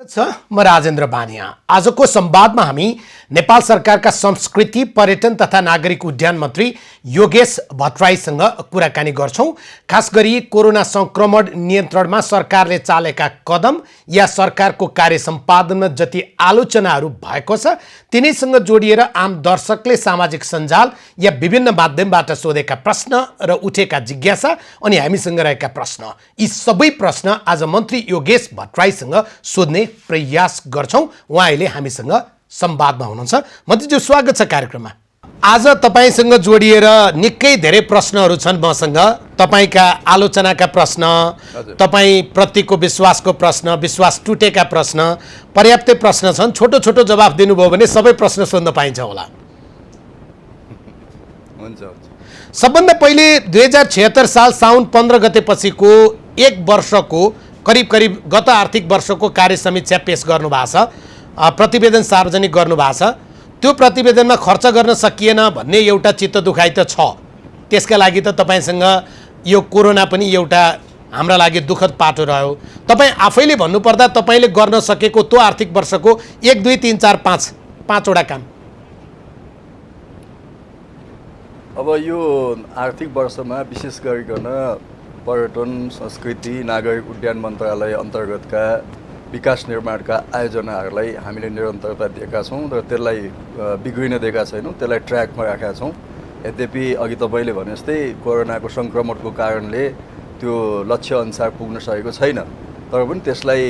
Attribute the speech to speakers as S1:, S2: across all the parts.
S1: म राजेन्द्र बानिया। आजको संवादमा हामी नेपाल सरकारका संस्कृति पर्यटन तथा नागरिक उड्डयन मन्त्री योगेश भट्टराईसँग कुराकानी गर्छौं। खास गरी कोरोना संक्रमण नियन्त्रणमा सरकारले चालेका कदम या सरकारको कार्य सम्पादनमा जति आलोचनाहरू भएको छ तिनीसँग जोडिएर आम दर्शकले सामाजिक सञ्जाल या विभिन्न माध्यमबाट सोधेका प्रश्न र उठेका जिज्ञासा अनि हामीसँग रहेका प्रश्न, यी सबै प्रश्न आज मन्त्री योगेश भट्टराईसँग सोध्ने प्रयास गर्छौं। उहाँ अहिले हामीसँग संवादमा हुनुहुन्छ। मन्त्रीज्यू, स्वागत छ कार्यक्रममा। आज तपाईसँग जोडिएर निकै धेरै प्रश्नहरू छन् मसँग। तपाईका आलोचनाका प्रश्न, तपाई प्रतिको विश्वासको प्रश्न, विश्वास टुटेका प्रश्न, पर्याप्तै प्रश्न छन्। छोटो छोटो जवाफ दिनुभयो भने सबै प्रश्न सोध्न पाइन्छ होला।
S2: हुन्छ।
S1: सबभन्दा पहिले 2076 साल साउन 15 गते पछिको एक वर्षको करिब गत आर्थिक वर्षको कार्य समीक्षा पेश गर्नु भएको छ, प्रतिवेदन सार्वजनिक गर्नु भएको छ। त्यो प्रतिवेदनमा खर्च गर्न सकिएन भन्ने एउटा चित्त दुखाइ त छ। त्यसका लागि त तपाईसँग यो कोरोना पनि एउटा हाम्रा लागि दुःखद पाटो रह्यो। तपाई आफैले भन्नुपर्दा तपाईले गर्न सकेको त्यो आर्थिक वर्षको 1 2 3 4 5 पाँचवटा काम।
S2: अब यो आर्थिक वर्षमा विशेष गरिकन पर्यटन संस्कृति नागरिक उड्डयन मन्त्रालय अन्तर्गतका विकास निर्माणका आयोजनाहरूलाई हामीले निरन्तरता दिएका छौँ र त्यसलाई बिग्रिन दिएका छैनौँ, त्यसलाई ट्र्याकमा राखेका छौँ। यद्यपि अघि तपाईँले भने जस्तै कोरोनाको सङ्क्रमणको कारणले त्यो लक्ष्य अनुसार पुग्न सकेको छैन, तर पनि त्यसलाई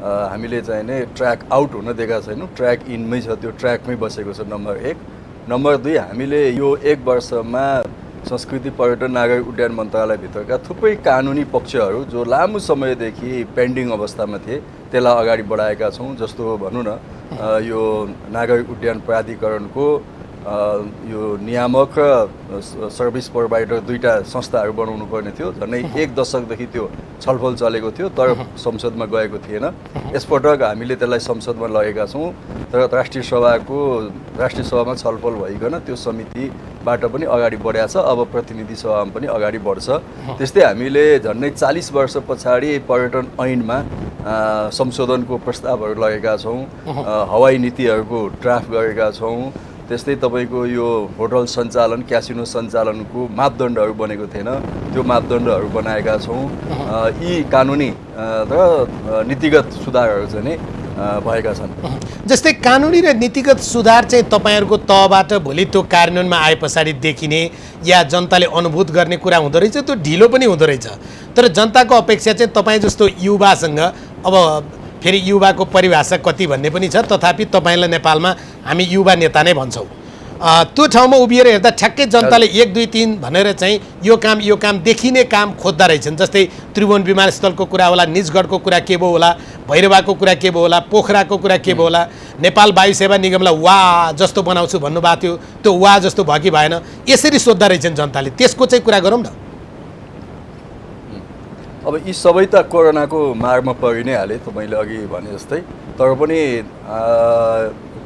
S2: हामीले चाहिँ नै ट्र्याक आउट हुन दिएका छैनौँ। ट्र्याक इनमै छ, त्यो ट्र्याकमै बसेको छ। नम्बर 1। नम्बर 2, हामीले यो एक वर्षमा संस्कृति पर्यटन नागरिक उड्डयन मन्त्रालयभित्रका थुप्रै कानुनी पक्षहरू जो लामो समयदेखि पेन्डिङ अवस्थामा थिए त्यसलाई अगाडि बढाएका छौँ। जस्तो भनौँ न, यो नागरिक उड्डयन प्राधिकरणको यो नियामक र सर्भिस प्रोभाइडर दुईटा संस्थाहरू बनाउनु पर्ने थियो। झन्डै 1 दशकदेखि त्यो छलफल चलेको थियो, तर संसदमा गएको थिएन। यसपटक हामीले त्यसलाई संसदमा लगेका छौँ र राष्ट्रिय सभामा छलफल भइकन त्यो समितिबाट पनि अगाडि बढेको छ। अब प्रतिनिधि सभामा पनि अगाडि बढ्छ। त्यस्तै हामीले झन्डै 40 वर्ष पछाडि पर्यटन ऐनमा संशोधनको प्रस्तावहरू लगेका छौँ। हवाई नीतिहरूको ड्राफ्ट गरेका छौँ। त्यस्तै तपाईँको यो होटल सञ्चालन क्यासिनो सञ्चालनको मापदण्डहरू बनेको थिएन, त्यो मापदण्डहरू बनाएका छौँ। यी कानुनी र नीतिगत सुधारहरू चाहिँ नै भएका छन्।
S1: जस्तै कानुनी र नीतिगत सुधार चाहिँ तपाईँहरूको तहबाट भोलि त्यो कार्यान्वयनमा आए पछाडि देखिने या जनताले अनुभूत गर्ने कुरा हुँदो रहेछ, त्यो ढिलो पनि हुँदो रहेछ। तर जनताको अपेक्षा चाहिँ तपाईँ जस्तो युवासँग, अब फेरि युवाको परिभाषा कति भन्ने पनि छ, तथापि तपाईँलाई नेपालमा हामी युवा नेता नै भन्छौँ। त्यो ठाउँमा उभिएर हेर्दा ठ्याक्कै जनताले 1 2 3 भनेर चाहिँ यो काम देखिने काम खोज्दा रहेछन्। जस्तै त्रिभुवन विमानस्थलको कुरा होला, निजगढको कुरा के भयो होला, भैरवाको कुरा के भयो होला, पोखराको कुरा के भयो होला, नेपाल वायु सेवा निगमलाई वाह जस्तो बनाउँछु भन्नुभएको थियो, त्यो वाह जस्तो भयो कि भएन, यसरी सोद्धा रहेछन् जनताले। त्यसको चाहिँ कुरा गरौँ न।
S2: अब यी सबै त कोरोनाको मारमा परि नै हाले, तपाईँले अघि भने जस्तै। तर पनि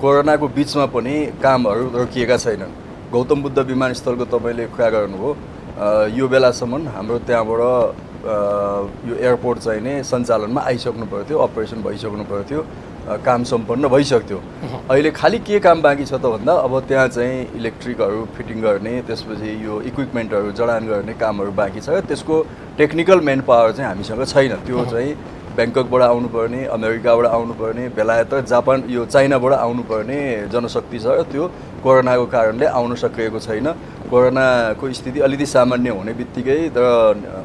S2: कोरोनाको बिचमा पनि कामहरू रोकिएका छैनन्। गौतम बुद्ध विमानस्थलको तपाईँले कुरा गर्नुभयो, यो बेलासम्म हाम्रो त्यहाँबाट यो एयरपोर्ट चाहिँ नै सञ्चालनमा आइसक्नु पर्थ्यो, अपरेसन भइसक्नु पर्थ्यो, काम सम्पन्न भइसक्थ्यो। अहिले खालि के काम बाँकी छ त भन्दा अब त्यहाँ चाहिँ इलेक्ट्रिकहरू फिटिङ गर्ने, त्यसपछि यो इक्विपमेन्टहरू जडान गर्ने कामहरू बाँकी छ। त्यसको टेक्निकल मेन पावर चाहिँ हामीसँग छैन। त्यो चाहिँ ब्याङ्ककबाट आउनुपर्ने, अमेरिकाबाट आउनुपर्ने, बेलायत र जापान यो चाइनाबाट आउनुपर्ने जनशक्ति छ, र त्यो कोरोनाको कारणले आउन सकिएको छैन। कोरोनाको स्थिति अलिकति सामान्य हुने बित्तिकै र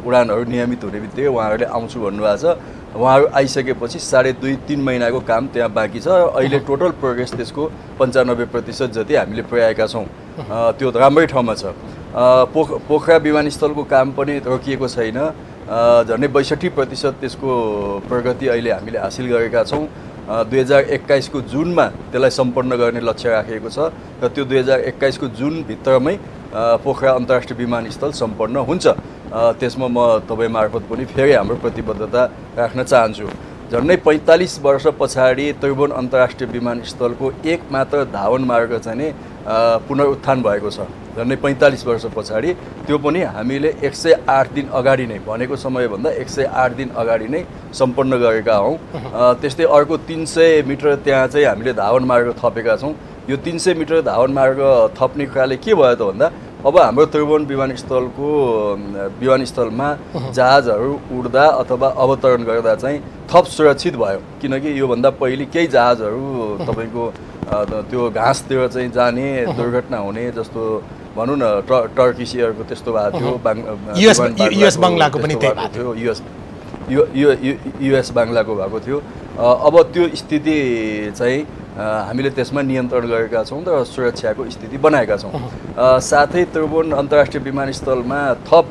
S2: उडानहरू नियमित हुने बित्तिकै उहाँहरूले आउँछु भन्नुभएको छ। उहाँहरू आइसकेपछि 2.5-3 महिनाको काम त्यहाँ बाँकी छ। अहिले टोटल प्रोग्रेस त्यसको 95% जति हामीले पुर्याएका छौँ। त्यो राम्रै ठाउँमा छ। पोखरा विमानस्थलको काम पनि रोकिएको छैन। झन्डै 62% त्यसको प्रगति अहिले हामीले हासिल गरेका छौँ। 2021 को जुनमा त्यसलाई सम्पन्न गर्ने लक्ष्य राखेको छ र त्यो 2021 को जुनभित्रमै पोखरा अन्तर्राष्ट्रिय विमानस्थल सम्पन्न हुन्छ। त्यसमा म तपाईँ मार्फत पनि फेरि हाम्रो प्रतिबद्धता राख्न चाहन्छु। झन्डै 45 वर्ष पछाडि त्रिभुवन अन्तर्राष्ट्रिय विमानस्थलको एक मात्र धावन मार्ग चाहिँ नै पुनरुत्थान भएको छ झन्डै 45 वर्ष पछाडि। त्यो पनि हामीले 108 दिन अगाडि नै भनेको समयभन्दा 108 दिन अगाडि नै सम्पन्न गरेका हौँ। त्यस्तै अर्को 300 मिटर त्यहाँ चाहिँ हामीले धावन मार्ग थपेका छौँ। यो 300 मिटर धावन मार्ग थप्ने कुराले के भयो त भन्दा अब हाम्रो त्रिभुवन विमानस्थलमा जहाजहरू उड्दा अथवा अवतरण गर्दा चाहिँ थप सुरक्षित भयो, किनकि योभन्दा पहिले केही जहाजहरू तपाईँको त्यो घाँसतिर चाहिँ जाने दुर्घटना हुने जस्तो भनौँ न टर्किस एयरको त्यस्तो भएको थियो,
S1: युएस बाङ्लाको पनि त्यही भएको
S2: थियो, युएस बाङ्लाको भएको थियो। अब त्यो स्थिति चाहिँ हामीले त्यसमा नियन्त्रण गरेका छौँ र सुरक्षाको स्थिति बनाएका छौँ। साथै त्रिभुवन अन्तर्राष्ट्रिय विमानस्थलमा थप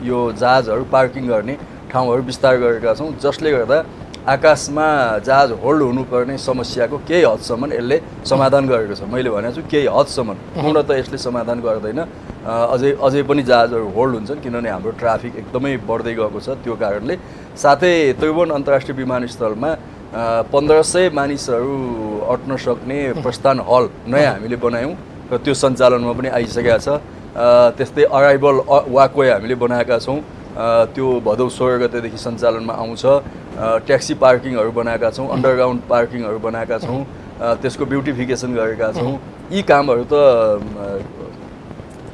S2: यो जहाजहरू पार्किङ गर्ने ठाउँहरू विस्तार गरेका छौँ, जसले गर्दा आकाशमा जहाज होल्ड हुनुपर्ने समस्याको केही हदसम्म यसले समाधान गरेको छ। मैले भनेको छु केही हदसम्म, पूर्णतः यसले समाधान गर्दैन। अझै पनि जहाजहरू होल्ड हुन्छन्, किनभने हाम्रो ट्राफिक एकदमै बढ्दै गएको छ त्यो कारणले। साथै त्रिभुवन अन्तर्राष्ट्रिय विमानस्थलमा 1500 मानिसहरू अट्न सक्ने प्रस्थान हल नयाँ हामीले बनायौँ र त्यो सञ्चालनमा पनि आइसकेका छ। त्यस्तै अराइभल वाकवे हामीले बनाएका छौँ, त्यो भदौ 16 गतेदेखि सञ्चालनमा आउँछ। ट्याक्सी पार्किङहरू बनाएका छौँ, अन्डरग्राउन्ड पार्किङहरू बनाएका छौँ, त्यसको ब्युटिफिकेसन गरेका छौँ। यी कामहरू त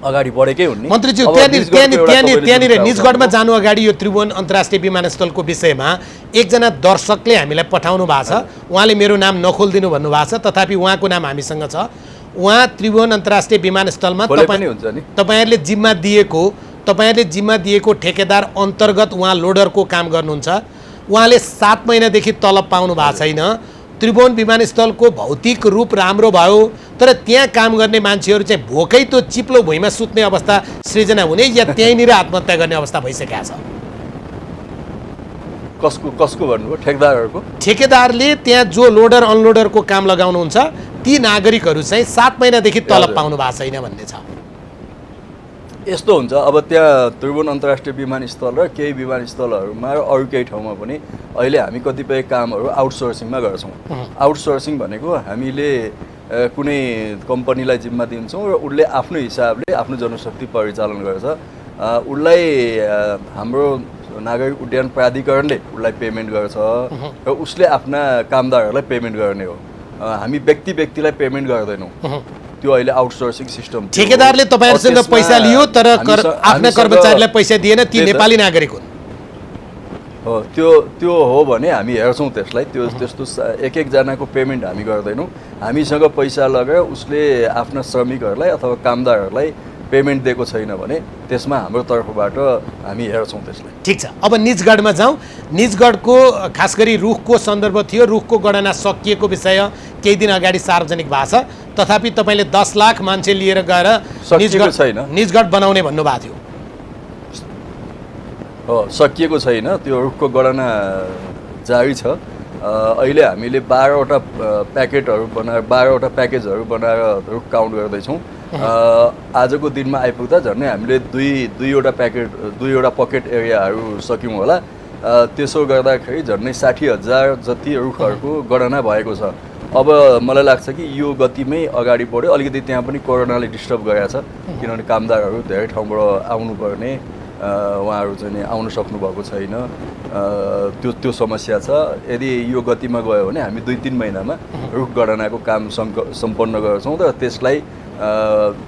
S2: अगाडि बढेकै हुन् नि।
S1: मन्त्रीज्यू, त्यहाँनिर निजगढमा जानु अगाडि यो त्रिभुवन अन्तर्राष्ट्रिय विमानस्थलको विषयमा एकजना दर्शकले हामीलाई पठाउनु भएको छ। उहाँले मेरो नाम नखोलिदिनु भन्नुभएको छ, तथापि उहाँको नाम हामीसँग छ। उहाँ त्रिभुवन अन्तर्राष्ट्रिय विमानस्थलमा तपाईँहरूले जिम्मा दिएको ठेकेदार अन्तर्गत उहाँ लोडरको काम गर्नुहुन्छ। उहाँले 7 महिनादेखि तलब पाउनु भएको छैन। त्रिभुवन विमानस्थलको भौतिक रूप राम्रो भयो, तर त्यहाँ काम गर्ने मान्छेहरू चाहिँ भोकै त्यो चिप्लो भुइँमा सुत्ने अवस्था सृजना हुने या त्यहीँनिर आत्महत्या गर्ने अवस्था भइसकेको छ।
S2: कसको भन्नुभयो? ठेकेदारहरूको?
S1: ठेकेदारले त्यहाँ जो लोडर अनलोडरको काम लगाउनुहुन्छ ती नागरिकहरू चाहिँ 7 महिनादेखि तलब पाउनु भएको छैन भन्ने छ।
S2: यस्तो हुन्छ, अब त्यहाँ त्रिभुवन अन्तर्राष्ट्रिय विमानस्थल र केही विमानस्थलहरूमा र अरू केही ठाउँमा पनि अहिले हामी कतिपय कामहरू आउटसोर्सिङमा गर्छौँ। आउटसोर्सिङ भनेको हामीले कुनै कम्पनीलाई जिम्मा दिन्छौँ र उसले आफ्नो हिसाबले आफ्नो जनशक्ति परिचालन गर्छ। उसलाई हाम्रो नागरिक उड्डयन प्राधिकरणले उसलाई पेमेन्ट गर्छ र उसले आफ्ना कामदारहरूलाई पेमेन्ट गर्ने हो। हामी व्यक्तिलाई पेमेन्ट गर्दैनौँ। त्यो अहिले आउटसोर्सिङ सिस्टम।
S1: ठेकेदारले तपाईँहरूसँग पैसा लियो तर आफ्ना कर्मचारीलाई पैसा दिएन, ती नेपाली नागरिक हुन्।
S2: हो, त्यो हो भने हामी हेर्छौँ त्यसलाई। त्यस्तो एकजनाको पेमेन्ट हामी गर्दैनौँ। हामीसँग पैसा लगाएर उसले आफ्ना श्रमिकहरूलाई अथवा कामदारहरूलाई पेमेन्ट दिएको छैन भने त्यसमा हाम्रो तर्फबाट हामी हेर्छौँ त्यसलाई।
S1: ठिक छ, अब निजगढमा जाउँ। निजगढको खास गरी रुखको सन्दर्भ थियो। रुखको गणना सकिएको विषय केही दिन अगाडि सार्वजनिक भएको छ, तथापि तपाईँले 10 लाख मान्छे लिएर गएर निजगढ बनाउने भन्नुभएको थियो।
S2: हो, सकिएको छैन। त्यो रुखको गणना जारी छ। अहिले हामीले 12वटा प्याकेजहरू बनाएर रुख काउन्ट गर्दैछौँ। आजको दिनमा आइपुग्दा झन्डै हामीले दुईवटा पकेट एरियाहरू सक्यौँ होला। त्यसो गर्दाखेरि झन्डै 60,000 जति रुखहरूको गणना भएको छ। अब मलाई लाग्छ कि यो गतिमै अगाडि बढ्यो। अलिकति त्यहाँ पनि कोरोनाले डिस्टर्ब गरेको छ, किनभने कामदारहरू धेरै ठाउँबाट आउनुपर्ने, उहाँहरू चाहिँ आउन सक्नुभएको छैन। त्यो समस्या छ। यदि यो गतिमा गयो भने हामी 2-3 महिनामा रुख गणनाको काम सम्पन्न गर्छौँ र त्यसलाई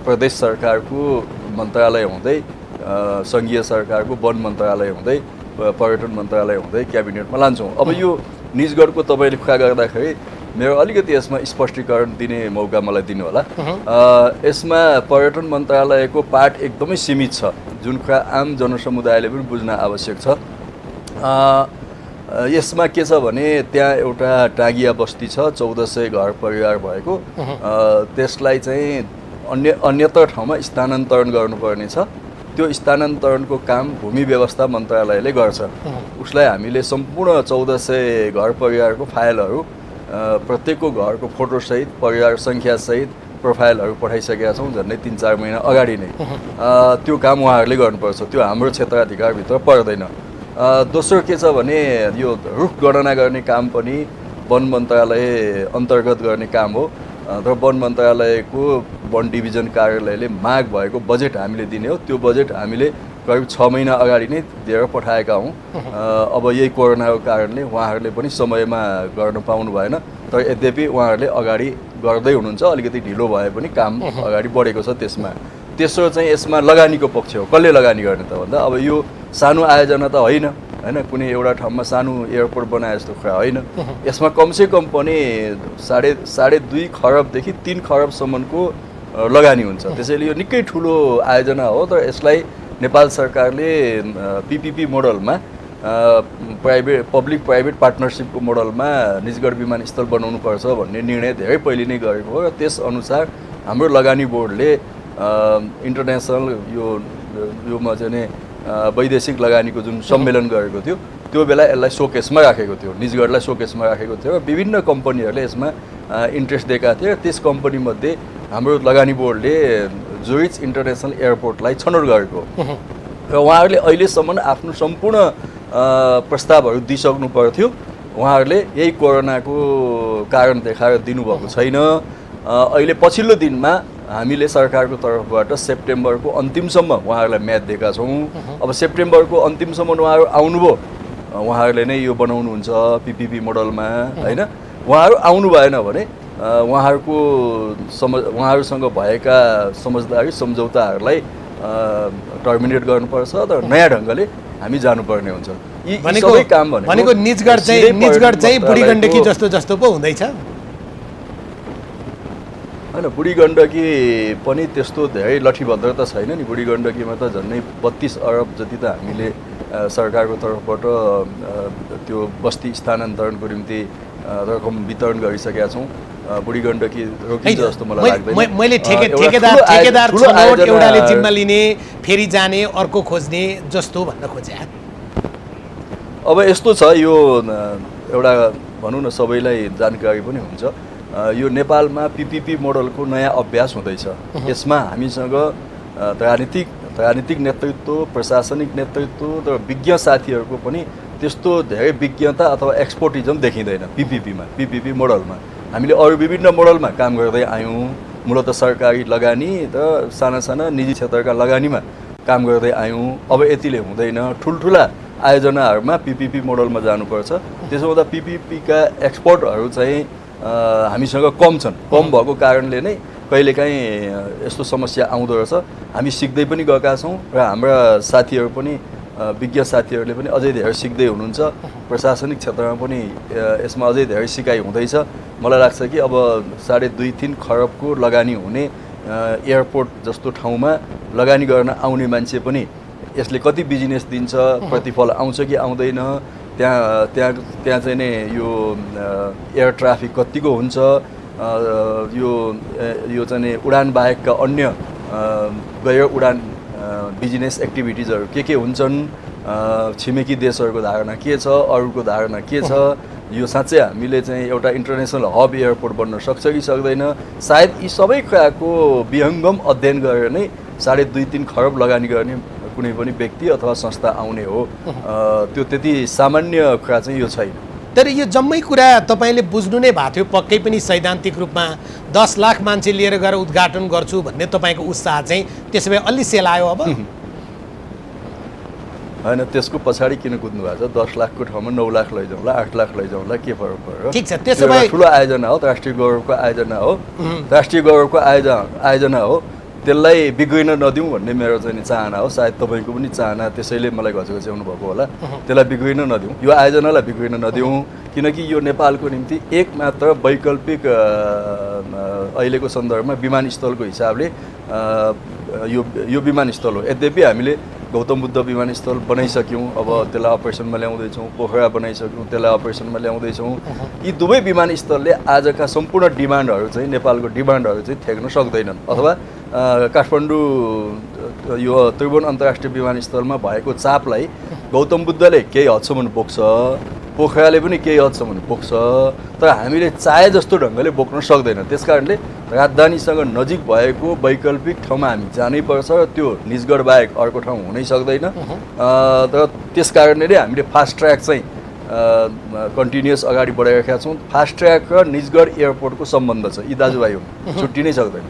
S2: प्रदेश सरकारको मन्त्रालय हुँदै, सङ्घीय सरकारको वन मन्त्रालय हुँदै, पर्यटन मन्त्रालय हुँदै क्याबिनेटमा लान्छौँ। अब यो निजगढको तपाईँले कुरा गर्दाखेरि मेरो अलिकति यसमा स्पष्टीकरण दिने मौका मलाई दिनु होला। यसमा पर्यटन मन्त्रालयको पार्ट एकदमै सीमित छ, जुन कुरा आम जनसमुदायले पनि बुझ्न आवश्यक छ। यसमा के छ भने त्यहाँ एउटा टागिया बस्ती छ, 1400 घर परिवार भएको। त्यसलाई चाहिँ अन्यत्र ठाउँमा स्थानान्तरण गर्नुपर्ने छ। त्यो स्थानान्तरणको काम भूमि व्यवस्था मन्त्रालयले गर्छ। उसलाई हामीले सम्पूर्ण 1400 घर परिवारको फाइलहरू, प्रत्येकको घरको फोटोसहित, परिवार सङ्ख्यासहित प्रोफाइलहरू पठाइसकेका छौँ झन्डै 3-4 महिना अगाडि नै। त्यो काम उहाँहरूले गर्नुपर्छ, त्यो हाम्रो क्षेत्राधिकारभित्र पर्दैन। दोस्रो के छ भने यो रुख गणना गर्ने काम पनि वन मन्त्रालय अन्तर्गत गर्ने काम हो र वन मन्त्रालयको वन डिभिजन कार्यालयले माग भएको बजेट हामीले दिने हो। त्यो बजेट हामीले करिब 6 महिना अगाडि नै दिएर पठाएका हौँ। अब यही कोरोनाको कारणले उहाँहरूले पनि समयमा गर्न पाउनु भएन। तर यद्यपि उहाँहरूले अगाडि गर्दै हुनुहुन्छ। अलिकति ढिलो भए पनि काम अगाडि बढेको छ त्यसमा। तेस्रो चाहिँ यसमा लगानीको पक्ष हो। कसले लगानी गर्ने त भन्दा अब यो सानो आयोजना त होइन, कुनै एउटा ठाउँमा सानो एयरपोर्ट बनाए जस्तो कुरा होइन। यसमा कमसेकम पनि 2.5 खरबदेखि 3 खरबसम्मको लगानी हुन्छ। त्यसैले यो निकै ठुलो आयोजना हो। तर यसलाई नेपाल सरकारले पीपीपी मोडलमा पब्लिक प्राइभेट पार्टनरसिपको मोडलमा निजगढ विमानस्थल बनाउनुपर्छ भन्ने निर्णय धेरै पहिले नै गरेको हो। र त्यसअनुसार हाम्रो लगानी बोर्डले इन्टरनेसनल योमा चाहिँ नि वैदेशिक लगानीको जुन सम्मेलन गरेको थियो त्यो बेला यसलाई सोकेसमा राखेको थियो, निजगढलाई सोकेसमा राखेको थियो। र विभिन्न कम्पनीहरूले यसमा इन्ट्रेस्ट दिएका थिए। त्यस कम्पनीमध्ये हाम्रो लगानी बोर्डले जुरिच इन्टरनेसनल एयरपोर्टलाई छनौट गरेको र उहाँहरूले अहिलेसम्म आफ्नो सम्पूर्ण प्रस्तावहरू दिइसक्नु पर्थ्यो। उहाँहरूले यही कोरोनाको कारण देखाएर दिनुभएको छैन। अहिले पछिल्लो दिनमा हामीले सरकारको तर्फबाट सेप्टेम्बरको अन्तिमसम्म उहाँहरूलाई म्याद दिएका छौँ। अब सेप्टेम्बरको अन्तिमसम्म उहाँहरू आउनुभयो, उहाँहरूले नै यो बनाउनुहुन्छ पीपीपी मोडलमा होइन। उहाँहरू आउनु भएन भने उहाँहरूसँग भएका समझदारी सम्झौताहरूलाई टर्मिनेट गर्नुपर्छ। तर नयाँ ढङ्गले हामी जानुपर्ने हुन्छ। यी सबै काम
S1: भनेको निजगढ चाहिँ बुढी गण्डकी जस्तो पो हुँदैछ
S2: होइन। बुढी गण्डकी पनि त्यस्तो धेरै लठीभद्र त छैन नि। बुढी गण्डकीमा त झन्डै 32 अरब जति त हामीले सरकारको तर्फबाट त्यो बस्ती स्थानान्तरणको निम्ति रकम वितरण गरिसकेका छौँ। बुढी गण्डकी रोकिन्छ जस्तो मलाई लाग्दैन।
S1: मैले ठेकेदार छनौट एउटाले जिम्मा लिने, फेरि जाने, अर्को खोज्ने जस्तो भन्न खोजे।
S2: अब यस्तो छ, यो एउटा भनौँ न सबैलाई जानकारी पनि हुन्छ। यो नेपालमा पीपीपी मोडलको नयाँ अभ्यास हुँदैछ। यसमा हामीसँग राजनीतिक नेतृत्व, प्रशासनिक नेतृत्व र विज्ञ साथीहरूको पनि त्यस्तो धेरै विज्ञता अथवा एक्सपर्टिजम देखिँदैन पीपीपी मोडलमा। हामीले अरू विभिन्न मोडलमा काम गर्दै आयौँ। मूलत सरकारी लगानी र साना निजी क्षेत्रका लगानीमा काम गर्दै आयौँ। अब यतिले हुँदैन। ठुल्ठुला आयोजनाहरूमा पीपीपी मोडलमा जानुपर्छ। त्यसो हुँदा पीपीपीका एक्सपर्टहरू चाहिँ हामीसँग कम छन्। कम भएको कारणले नै कहिलेकाहीँ यस्तो समस्या आउँदो रहेछ। हामी सिक्दै पनि गएका छौँ र हाम्रा साथीहरू पनि विज्ञ साथीहरूले पनि अझै धेरै सिक्दै हुनुहुन्छ। प्रशासनिक क्षेत्रमा पनि यसमा अझै धेरै सिकाइ हुँदैछ। मलाई लाग्छ कि अब 2.5-3 खरबको लगानी हुने एयरपोर्ट जस्तो ठाउँमा लगानी गर्न आउने मान्छे पनि यसले कति बिजनेस दिन्छ, प्रतिफल आउँछ कि आउँदैन, त्यहाँ चाहिँ नि यो एयर ट्राफिक कतिको हुन्छ, यो चाहिँ नि उडान बाहेकका अन्य गैर उडान बिजनेस एक्टिभिटिजहरू के हुन्छन्, छिमेकी देशहरूको धारणा के छ, अरूको धारणा के छ, यो साँच्चै हामीले चाहिँ एउटा इन्टरनेसनल हब एयरपोर्ट बन्न सक्छ कि सक्दैन। सायद यी सबै कुराको विहङ्गम अध्ययन गरेर नै 2.5-3 खरब लगानी गर्ने कुनै पनि व्यक्ति अथवा संस्था आउने हो। त्यो त्यति सामान्य कुरा चाहिँ यो छैन।
S1: तर यो जम्मै कुरा तपाईँले बुझ्नु नै भएको थियो पक्कै पनि सैद्धान्तिक रूपमा 10 लाख मान्छे लिएर गएर उद्घाटन गर्छु भन्ने तपाईँको उत्साह चाहिँ त्यसो भए अलि सेलायो अब
S2: होइन। त्यसको पछाडि किन कुद्नु भएको छ? 10 लाखको ठाउँमा 9 लाख लैजाउँला, 8 लाख लैजाउँला, के फरक पर्यो?
S1: ठिक छ, त्यसो भए
S2: ठुलो आयोजना हो, राष्ट्रिय गौरवको आयोजना हो। राष्ट्रिय गौरवको आयोजना हो, त्यसलाई बिग्रिन नदिउँ भन्ने मेरो चाहिँ चाहना हो। सायद तपाईँको पनि चाहना, त्यसैले मलाई घचघच्याउनु भएको होला। त्यसलाई बिग्रिन नदिउँ, यो आयोजनालाई बिग्रिन नदिउँ। किनकि यो नेपालको निम्ति एकमात्र वैकल्पिक अहिलेको सन्दर्भमा विमानस्थलको हिसाबले यो विमानस्थल हो। यद्यपि हामीले गौतम बुद्ध विमानस्थल बनाइसक्यौँ, अब त्यसलाई अपरेसनमा ल्याउँदैछौँ। पोखरा बनाइसक्यौँ, त्यसलाई अपरेसनमा ल्याउँदैछौँ। यी दुवै विमानस्थलले आजका सम्पूर्ण डिमान्डहरू चाहिँ नेपालको डिमान्डहरू चाहिँ थ्याक्न सक्दैनन्। अथवा काठमाडौँ यो त्रिभुवन अन्तर्राष्ट्रिय विमानस्थलमा भएको चापलाई गौतम बुद्धले केही हदसम्म बोक्छ, पोखराले पनि केही हदसम्म बोक्छ, तर हामीले चाहे जस्तो ढङ्गले बोक्न सक्दैन। त्यस कारणले राजधानीसँग नजिक भएको वैकल्पिक ठाउँमा हामी जानै पर्छ र त्यो निजगढ बाहेक अर्को ठाउँ हुनै सक्दैन। तर त्यस कारणले नै हामीले फास्ट ट्र्याक चाहिँ कन्टिन्युअस अगाडि बढाइरहेका छौँ। फास्ट ट्र्याक र निजगढ एयरपोर्टको सम्बन्ध छ, यी दाजुभाइ हुन्, छुट्टिनै सक्दैन।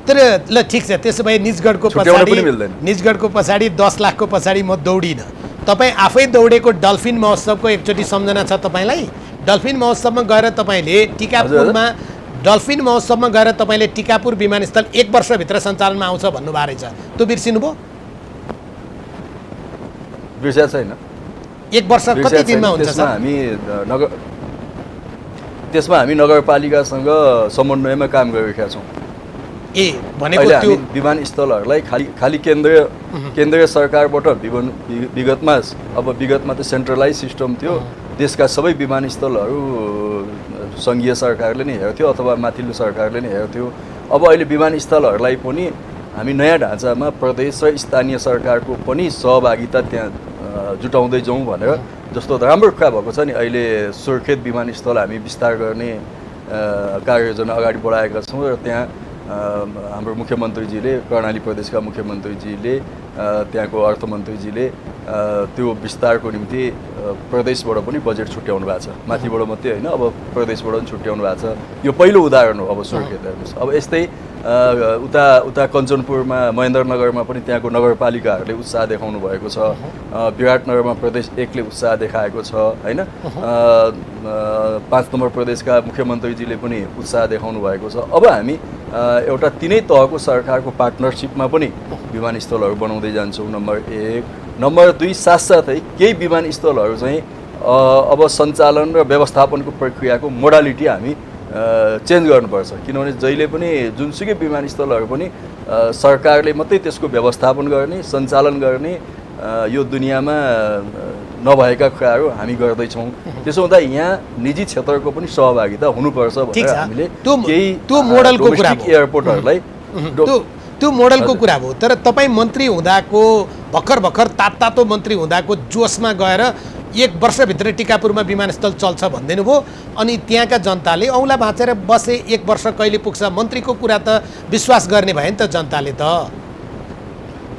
S1: तर ल ठिक छ, त्यसो भए निजगढको
S2: छुट्याउन
S1: पछाडि
S2: पनि मिल्दैन।
S1: निजगढको पछाडि 10 लाखको पछाडि म दौडिनँ। तपाईँ आफै दौडेको डल्फिन महोत्सवको एकचोटि सम्झना छ तपाईँलाई? डल्फिन महोत्सवमा गएर तपाईँले टिकापुरमा डल्फिन महोत्सवमा गएर तपाईँले टिकापुर विमानस्थल 1 वर्षभित्र सञ्चालनमा आउँछ भन्नुभएको रहेछ, त्यो बिर्सिनुभयो?
S2: बिर्सिया छैन।
S1: 1 वर्ष कति दिनमा हुन्छ सर?
S2: त्यसमा हामी नगरपालिकासँग समन्वयमा काम गरिरहेका छौँ।
S1: भनेको
S2: अहिले
S1: त्यो
S2: हामी विमानस्थलहरूलाई खाली केन्द्रीय सरकारबाट विगतमा त सेन्ट्रलाइज सिस्टम थियो, देशका सबै विमानस्थलहरू सङ्घीय सरकारले नै हेर्थ्यो अथवा माथिल्लो सरकारले नै हेर्थ्यो। अब अहिले विमानस्थलहरूलाई पनि हामी नयाँ ढाँचामा प्रदेश र स्थानीय सरकारको पनि सहभागिता त्यहाँ जुटाउँदै जाउँ भनेर, जस्तो राम्रो कुरा भएको छ नि, अहिले सुर्खेत विमानस्थल हामी विस्तार गर्ने कार्ययोजना अगाडि बढाएका छौँ र त्यहाँ हाम्रो मुख्यमन्त्रीजीले, कर्णाली प्रदेशका मुख्यमन्त्रीजीले, त्यहाँको अर्थमन्त्रीजीले त्यो विस्तारको निम्ति प्रदेशबाट पनि बजेट छुट्याउनु भएको छ। माथिबाट मात्रै होइन, अब प्रदेशबाट पनि छुट्याउनु भएको छ। यो पहिलो उदाहरण हो। अब सुर्खेत हेर्नुहोस्, अब यस्तै उता कञ्चनपुरमा, महेन्द्रनगरमा पनि त्यहाँको नगरपालिकाहरूले उत्साह देखाउनु भएको छ। विराटनगरमा प्रदेश 1ले उत्साह देखाएको छ होइन। 5 नम्बर प्रदेशका मुख्यमन्त्रीजीले पनि उत्साह देखाउनु भएको छ। अब हामी एउटा 3 तहको सरकारको पार्टनरसिपमा पनि विमानस्थलहरू बनाउँदै जान्छौँ, नम्बर 1। नम्बर 2, साथसाथै केही विमानस्थलहरू चाहिँ अब सञ्चालन र व्यवस्थापनको प्रक्रियाको मोडालिटी हामी चेन्ज गर्नुपर्छ, किनभने जहिले पनि जुनसुकै विमानस्थलहरू पनि सरकारले मात्रै त्यसको व्यवस्थापन गर्ने, सञ्चालन गर्ने, यो दुनियाँमा नभएका कुराहरू हामी गर्दैछौँ। त्यसो हुँदा यहाँ निजी क्षेत्रको पनि सहभागिता हुनुपर्छ भनेर हामीले केही डोमेस्टिक एयरपोर्टहरूलाई
S1: त्यो मोडलको कुरा हो। तर तपाईँ मन्त्री हुँदाको भर्खर तातो मन्त्री हुँदाको जोसमा गएर 1 वर्षभित्र टिकापुरमा विमानस्थल चल्छ भनिदिनु भयो, अनि त्यहाँका जनताले औँला भाँचेर बसे 1 वर्ष कहिले पुग्छ, मन्त्रीको कुरा त विश्वास गर्ने भयो नि त जनताले त।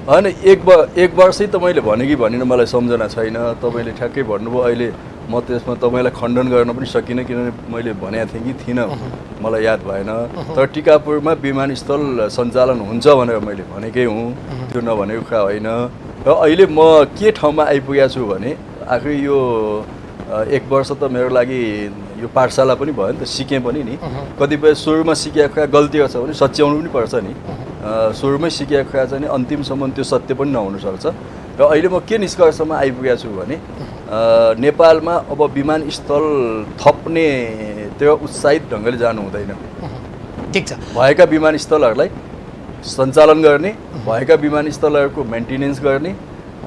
S2: होइन, 1 वर्षै त मैले भने कि भनेन मलाई सम्झना छैन। तपाईँले ठ्याक्कै भन्नुभयो। अहिले म त्यसमा तपाईँलाई खण्डन गर्न पनि सकिनँ, किनभने मैले भनेको थिएँ कि थिइनँ, मलाई याद भएन। तर टिकापुरमा विमानस्थल सञ्चालन हुन्छ भनेर मैले भनेकै हुँ, त्यो नभनेको कुरा होइन। र अहिले म के ठाउँमा आइपुगेको छु भने, आखिर यो 1 वर्ष त मेरो लागि यो पाठशाला पनि भयो नि त, सिकेँ पनि नि। कतिपय सुरुमा सिकेको कुरा गल्तीहरू छ भने सच्याउनु पनि पर्छ नि। सुरुमै सिकेको कुरा चाहिँ अन्तिमसम्म त्यो सत्य पनि नहुनसक्छ। र अहिले म के निष्कर्षमा आइपुगेको छु भने, नेपालमा अब विमानस्थल थप्ने त्यो उत्साहित ढङ्गले जानु हुँदैन।
S1: ठिक छ,
S2: भएका विमानस्थलहरूलाई सञ्चालन गर्ने, भएका विमानस्थलहरूको मेन्टेनेन्स गर्ने।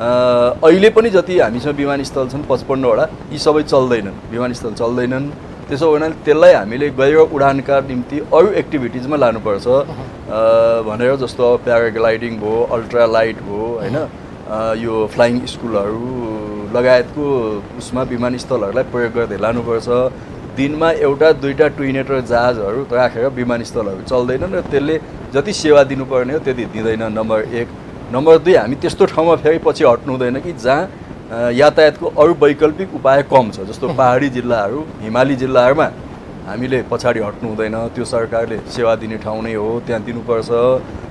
S2: अहिले पनि जति हामीसँग विमानस्थल छन् 55 वटा, यी सबै चल्दैनन्, विमानस्थल चल्दैनन्। त्यसो हुनाले त्यसलाई हामीले गैर उडानका निम्ति अरू एक्टिभिटिजमा लानुपर्छ भनेर, जस्तो अब प्याराग्लाइडिङ भयो, अल्ट्रा लाइट भयो होइन, यो फ्लाइङ स्कुलहरू लगायतको उसमा विमानस्थलहरूलाई प्रयोग गर्दै लानुपर्छ। दिनमा 1-2टा ट्विनेटर जहाजहरू राखेर विमानस्थलहरू चल्दैनन् र त्यसले जति सेवा दिनुपर्ने हो त्यति दिँदैन, नम्बर 1। नम्बर 2, हामी त्यस्तो ठाउँमा फेरि पछि हट्नु हुँदैन कि जहाँ यातायातको अरू वैकल्पिक उपाय कम छ, जस्तो पहाडी जिल्लाहरू, हिमाली जिल्लाहरूमा हामीले पछाडि हट्नु हुँदैन। त्यो सरकारले सेवा दिने ठाउँ नै हो, त्यहाँ दिनुपर्छ।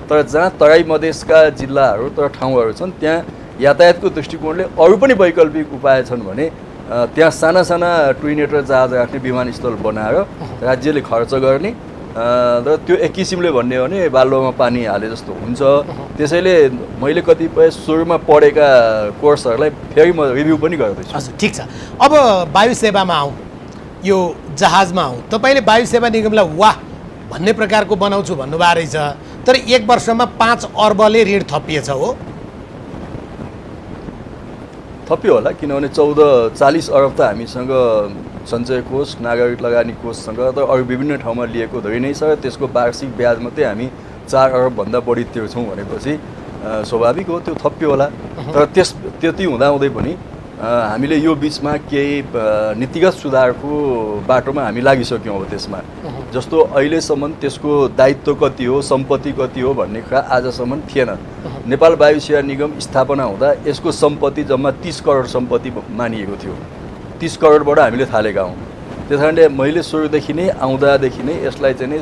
S2: तर जहाँ तराई मधेसका जिल्लाहरू तर ठाउँहरू छन्, त्यहाँ यातायातको दृष्टिकोणले अरू पनि वैकल्पिक उपाय छन् भने त्यहाँ साना ट्विनेटर जहाज राख्ने विमानस्थल बनाएर राज्यले खर्च गर्ने र त्यो एक किसिमले भन्ने हो भने बालुवामा पानी हाले जस्तो हुन्छ। त्यसैले मैले कतिपय सुरुमा पढेका कोर्सहरूलाई फेरि म रिभ्यू पनि गर्दैछु।
S1: हजुर, ठिक छ। अब वायु सेवामा आउँ, यो जहाजमा आउँ। तपाईँले वायु सेवा निगमलाई वाह भन्ने प्रकारको बनाउँछु भन्नुभएको रहेछ, तर 1 वर्षमा 5 अर्बले ऋण थपिएछ हो?
S2: थप्यो होला, किनभने 14-40 अरब त हामीसँग सञ्चय कोष, नागरिक लगानी कोषसँग त अरू विभिन्न ठाउँमा लिएको धेरै नै छ। त्यसको वार्षिक ब्याज मात्रै हामी 4 अरबभन्दा बढी तिर्छौँ भनेपछि स्वाभाविक हो त्यो थप्यो होला। तर त्यति हुँदाहुँदै पनि हामीले यो बिचमा केही नीतिगत सुधारको बाटोमा हामी लागिसक्यौँ। अब त्यसमा जस्तो अहिलेसम्म त्यसको दायित्व कति हो, सम्पत्ति कति हो भन्ने कुरा आजसम्म थिएन। नेपाल वायु सेवा निगम स्थापना हुँदा यसको सम्पत्ति जम्मा 30 करोड सम्पत्ति मानिएको थियो। 30 करोडबाट हामीले थालेका हौँ। त्यस कारणले मैले सुरुदेखि नै आउँदादेखि नै यसलाई चाहिँ नि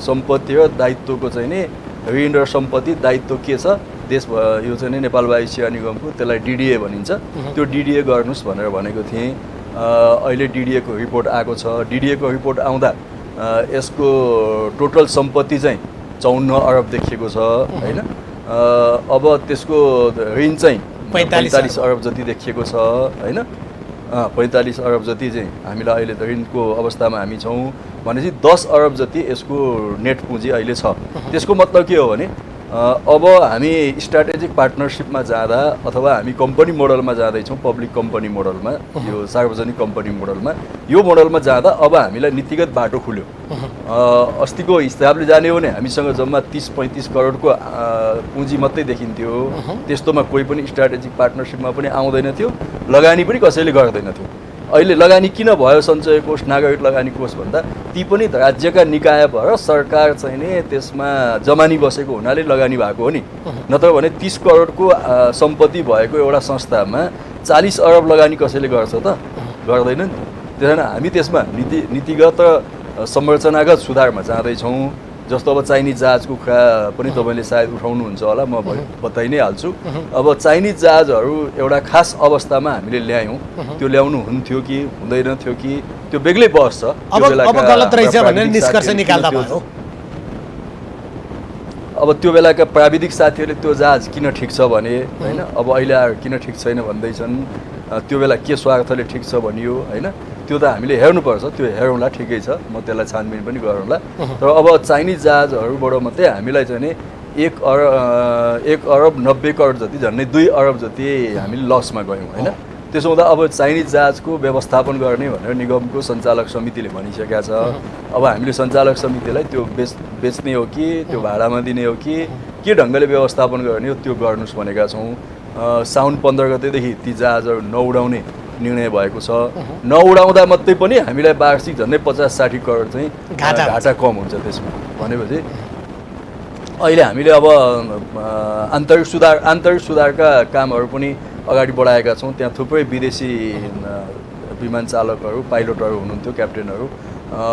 S2: सम्पत्ति र दायित्वको चाहिँ नि ऋण र सम्पत्ति दायित्व के छ देश यो चाहिँ नि नेपाल वायु सेवा निगमको, त्यसलाई डिडिए भनिन्छ, त्यो डिडिए गर्नुहोस् भनेर भनेको थिएँ। अहिले डिडिएको रिपोर्ट आएको छ। डिडिएको रिपोर्ट आउँदा यसको टोटल सम्पत्ति चाहिँ 54 अरब देखिएको छ होइन। अब त्यसको ऋण चाहिँ 45 अरब जति देखिएको छ होइन। 45 अरब जति चाहिँ हामीलाई अहिले ऋणको अवस्थामा हामी छौँ भनेपछि 10 अरब जति यसको नेट पुँजी अहिले छ। त्यसको मतलब के हो भने अब हामी स्ट्राटेजिक पार्टनरसिपमा जाँदा अथवा हामी कम्पनी मोडलमा जाँदैछौँ, पब्लिक कम्पनी मोडलमा, यो सार्वजनिक कम्पनी मोडलमा, यो मोडलमा जाँदा अब हामीलाई नीतिगत बाटो खुल्यो। अस्तिको हिसाबले जाने हो भने हामीसँग जम्मा 30-35 करोडको पुँजी मात्रै देखिन्थ्यो। त्यस्तोमा कोही पनि स्ट्राटेजिक पार्टनरसिपमा पनि आउँदैन थियो, लगानी पनि कसैले गर्दैन थियो। अहिले लगानी किन भयो सञ्चय कोष, नागरिक लगानी कोष भन्दा ती पनि राज्यका निकाय भएर सरकार चाहिँ नि त्यसमा जमानी बसेको हुनाले लगानी भएको हो नि। नत्र भने 30 करोडको सम्पत्ति भएको एउटा संस्थामा 40 अरब लगानी कसैले गर्छ त? गर्दैन नि। त्यसैले हामी त्यसमा नीतिगत र संरचनागत सुधारमा जाँदैछौँ। जस्तो अब चाइनिज जहाजको कुरा पनि तपाईँले सायद उठाउनुहुन्छ होला, म बताइ नै हाल्छु। अब चाइनिज जहाजहरू एउटा खास अवस्थामा हामीले ल्यायौँ, त्यो ल्याउनु हुन्थ्यो कि हुँदैन थियो कि त्यो बेग्लै बहस छ।
S1: अब गलत रहेछ भनेर निष्कर्ष निकाल्दा भयो।
S2: अब त्यो बेलाका प्राविधिक साथीहरूले त्यो जहाज किन ठिक छ भने होइन, अब अहिले आएर किन ठिक छैन भन्दैछन्। त्यो बेला के स्वार्थले ठिक छ भनियो होइन, त्यो त हामीले हेर्नुपर्छ। त्यो हेरौँला, ठिकै छ, म त्यसलाई छानबिन पनि गरौँला। तर अब चाइनिज जहाजहरूबाट मात्रै हामीलाई चाहिँ नि 1 अरब 90 करोड जति, झन्डै 2 अरब जति हामीले लसमा गयौँ होइन। त्यसो हुँदा अब चाइनिज जहाजको व्यवस्थापन गर्ने भनेर निगमको सञ्चालक समितिले भनिसकेका छ। अब हामीले सञ्चालक समितिलाई त्यो बेच्ने हो कि त्यो भाडामा दिने हो कि के ढङ्गले व्यवस्थापन गर्ने हो त्यो गर्नुहोस् भनेका छौँ। साउन 15 गतेदेखि ती जहाजहरू नउडाउने निर्णय भएको छ। नउडाउँदा मात्रै पनि हामीलाई वार्षिक झन्डै 50-60 करोड चाहिँ घाटा कम हुन्छ त्यसमा। भनेपछि अहिले हामीले अब आन्तरिक सुधारका कामहरू पनि अगाडि बढाएका छौँ। त्यहाँ थुप्रै विदेशी विमान चालकहरू, पाइलटहरू हुनुहुन्थ्यो, क्याप्टेनहरू।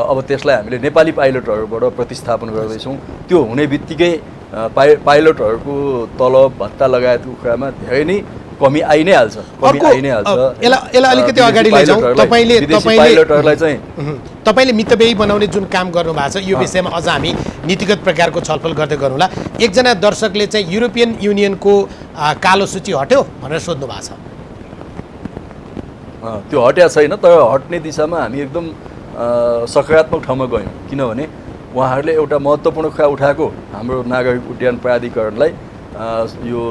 S2: अब त्यसलाई हामीले नेपाली पाइलटहरूबाट प्रतिस्थापन गर्दैछौँ। त्यो हुने बित्तिकै पाइलटहरूको तलब भत्ता लगायतको कुरामा धेरै नै कमी आइ नै हाल्छ।
S1: यसलाई अलिकति अगाडि लैजाउँ।
S2: पाइलटहरूलाई चाहिँ
S1: तपाईँले मितव्ययी बनाउने जुन काम गर्नु भएको छ यो विषयमा अझ हामी नीतिगत प्रकारको छलफल गर्दै गरौँला। एकजना दर्शकले चाहिँ युरोपियन युनियनको कालो सूची हट्यो भनेर सोध्नु भएको छ।
S2: त्यो हट्या छैन, तर हट्ने दिशामा हामी एकदम सकारात्मक ठाउँमा गयौँ। किनभने उहाँहरूले एउटा महत्त्वपूर्ण कुरा उठाएको, हाम्रो नागरिक उड्डयन प्राधिकरणलाई यो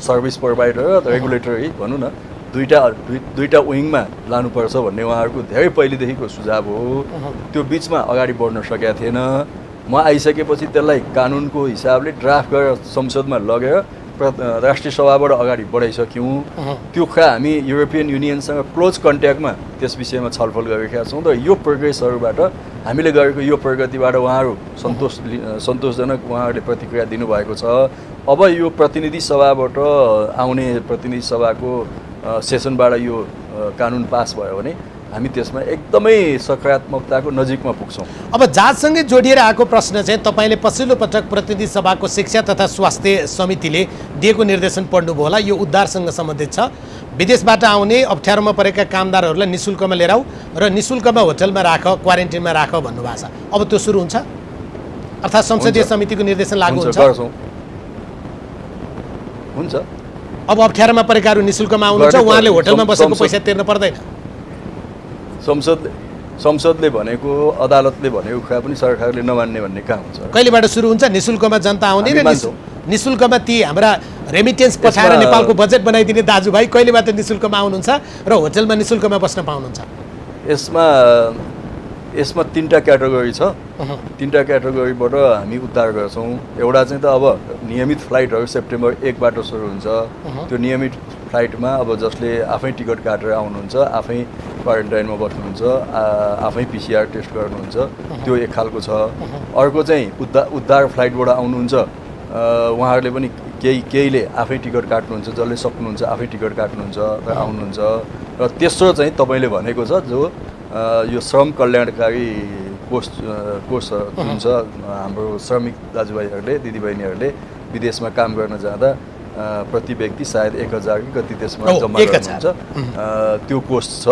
S2: सर्भिस प्रोभाइडर र रेगुलेटरी भनौँ न दुईटा विङमा लानुपर्छ भन्ने उहाँहरूको धेरै पहिलेदेखिको सुझाव हो। त्यो बिचमा अगाडि बढ्न सकेका थिएन। म आइसकेपछि त्यसलाई कानुनको हिसाबले ड्राफ्ट गरेर संसदमा लगेर राष्ट्रिय सभाबाट अगाडि बढाइसक्यौँ। त्यो कुरा हामी युरोपियन युनियनसँग क्लोज कन्ट्याक्टमा त्यस विषयमा छलफल गरिरहेका छौँ। र यो प्रोग्रेसहरूबाट हामीले गरेको यो प्रगतिबाट उहाँहरू सन्तोषजनक उहाँहरूले प्रतिक्रिया दिनुभएको छ। अब यो प्रतिनिधि सभाबाट आउने प्रतिनिधि सभाको सेसनबाट यो कानुन पास भयो भने हामी त्यसमा एकदमै सकारात्मकताको नजिकमा पुग्छौँ।
S1: अब जहाजसँगै जोडिएर आएको प्रश्न चाहिँ तपाईँले पछिल्लो पटक प्रतिनिधि सभाको शिक्षा तथा स्वास्थ्य समितिले दिएको निर्देशन पढ्नुभयो होला। यो उद्धारसँग सम्बन्धित छ। विदेशबाट आउने अप्ठ्यारोमा परेका कामदारहरूलाई निःशुल्कमा लिएर आऊ र निःशुल्कमा होटलमा राख, क्वारेन्टिनमा राख भन्नुभएको छ। अब त्यो सुरु हुन्छ अर्थात् संसदीय समितिको निर्देशन लागू
S2: हुन्छ।
S1: अब अप्ठ्यारोमा परेकाहरू निःशुल्कमा आउनुहुन्छ, उहाँले होटलमा बसेको पैसा तिर्न पर्दैन।
S2: संसदले भनेको, अदालतले भनेको कुरा पनि सरकारले नमान्ने भन्ने काम हुन्छ।
S1: कहिलेबाट सुरु हुन्छ निःशुल्कमा जनता आउने र निःशुल्कमा ती हाम्रा रेमिटेन्स पठाएर नेपालको बजेट बनाइदिने दाजुभाइ कहिलेबाट निःशुल्कमा आउनुहुन्छ र होटलमा निःशुल्कमा बस्न पाउनुहुन्छ?
S2: यसमा 3टा क्याटेगोरी छ। 3टा क्याटेगोरीबाट हामी उद्धार गर्छौँ। एउटा चाहिँ त अब नियमित फ्लाइटहरू सेप्टेम्बर 1बाट सुरु हुन्छ। त्यो नियमित फ्लाइटमा अब जसले आफै टिकट काटेर आउनुहुन्छ, आफै क्वारेन्टाइनमा बस्नुहुन्छ, आफै PCR टेस्ट गर्नुहुन्छ, त्यो एक खालको छ। अर्को चाहिँ उद्धार फ्लाइटबाट आउनुहुन्छ, उहाँहरूले पनि केहीले आफै टिकट काट्नुहुन्छ, जसले सक्नुहुन्छ आफै टिकट काट्नुहुन्छ र आउनुहुन्छ। र तेस्रो चाहिँ तपाईँले भनेको छ जो यो श्रम कल्याणकारी कोष जुन छ, हाम्रो श्रमिक दाजुभाइहरूले दिदीबहिनीहरूले विदेशमा काम गर्न जाँदा प्रति व्यक्ति सायद 1000 कि कति त्यसमा जम्मा गर्नुहुन्छ। त्यो कोष छ,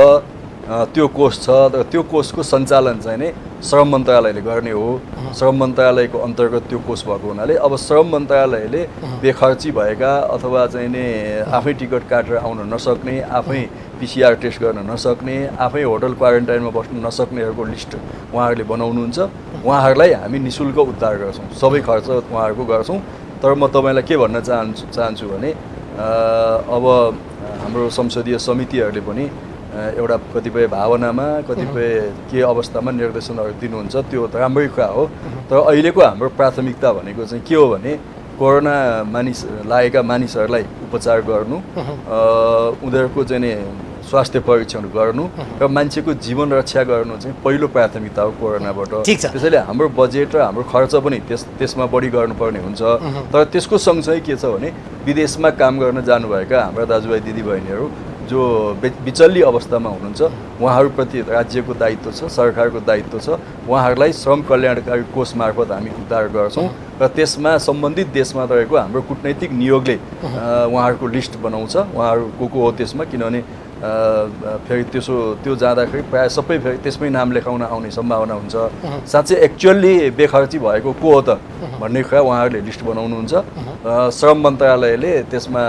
S2: त्यो कोषको सञ्चालन चाहिँ नै श्रम मन्त्रालयले गर्ने हो। श्रम मन्त्रालयको अन्तर्गत त्यो कोष भएको हुनाले अब श्रम मन्त्रालयले बेखर्ची भएका अथवा चाहिँ नि आफै टिकट काटेर आउन नसक्ने, आफै PCR टेस्ट गर्न नसक्ने, आफै होटल क्वारेन्टाइनमा बस्न नसक्नेहरूको लिस्ट उहाँहरूले बनाउनुहुन्छ। उहाँहरूलाई हामी निःशुल्क उद्धार गर्छौँ, सबै खर्च उहाँहरूको गर्छौँ। तर म तपाईँलाई के भन्न चाहन्छु भने अब हाम्रो संसदीय समितिहरूले पनि एउटा कतिपय भावनामा कतिपय के अवस्थामा निर्देशनहरू दिनुहुन्छ, त्यो त राम्रै कुरा हो। तर अहिलेको हाम्रो प्राथमिकता भनेको चाहिँ के हो भने कोरोना लागेका मानिसहरूलाई उपचार गर्नु, उनीहरूको चाहिँ नि स्वास्थ्य परीक्षण गर्नु र मान्छेको जीवन रक्षा गर्नु चाहिँ पहिलो प्राथमिकता हो कोरोनाबाट। त्यसैले हाम्रो बजेट र हाम्रो खर्च पनि त्यसमा बढी गर्नुपर्ने हुन्छ। तर त्यसको सँगसँगै के छ भने विदेशमा काम गर्न जानुभएका हाम्रा दाजुभाइ दिदीबहिनीहरू जो बिचल्ली अवस्थामा हुनुहुन्छ, उहाँहरूप्रति राज्यको दायित्व छ, सरकारको दायित्व छ। उहाँहरूलाई श्रम कल्याणकारी कोष मार्फत हामी उद्धार गर्छौँ र त्यसमा सम्बन्धित देशमा रहेको हाम्रो कूटनैतिक नियोगले उहाँहरूको लिस्ट बनाउँछ। उहाँहरू को हो त्यसमा, किनभने फेरि त्यो जाँदाखेरि प्रायः सबै फेरि त्यसमै नाम लेखाउन आउने सम्भावना हुन्छ। साँच्चै एक्चुअल्ली बेखर्ची भएको को हो त भन्ने कुरा उहाँहरूले लिस्ट बनाउनुहुन्छ। श्रम मन्त्रालयले त्यसमा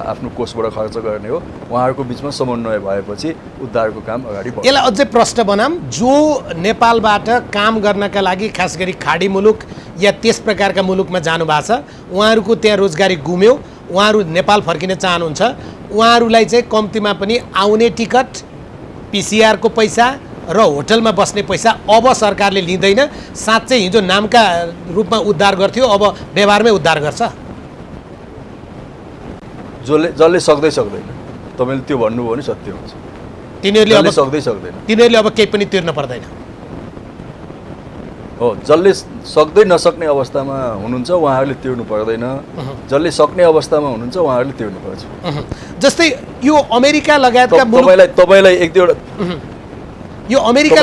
S2: आफ्नो कोषबाट खर्च गर्ने हो। उहाँहरूको बिचमा समन्वय भएपछि उद्धारको काम अगाडि बढ्छ।
S1: यसलाई अझै प्रश्न बनाऊँ, जो नेपालबाट काम गर्नका लागि खास गरी खाडी मुलुक या त्यस प्रकारका मुलुकमा जानुभएको छ, उहाँहरूको त्यहाँ रोजगारी गुम्यो, उहाँहरू नेपाल फर्किन चाहनुहुन्छ, उहाँहरूलाई चाहिँ कम्तीमा पनि आउने टिकट, PCR को पैसा र होटलमा बस्ने पैसा अब सरकारले लिँदैन। साँच्चै हिजो नामका रूपमा उद्धार गर्थ्यो, अब व्यवहारमै उद्धार गर्छ।
S2: जसले सक्दैन, तपाईँले त्यो भन्नुभयो भने सत्य हुन्छ।
S1: तिनीहरूले अब
S2: सक्दैन,
S1: तिनीहरूले अब केही पनि तिर्न पर्दैन।
S2: हो, जसले सक्दै नसक्ने अवस्थामा हुनुहुन्छ उहाँहरूले तिर्नु पर्दैन, जसले सक्ने अवस्थामा हुनुहुन्छ उहाँहरूले तिर्नुपर्छ।
S1: जस्तै यो अमेरिका लगायतका
S2: तपाईँलाई एक दुईवटा
S1: यो अमेरिका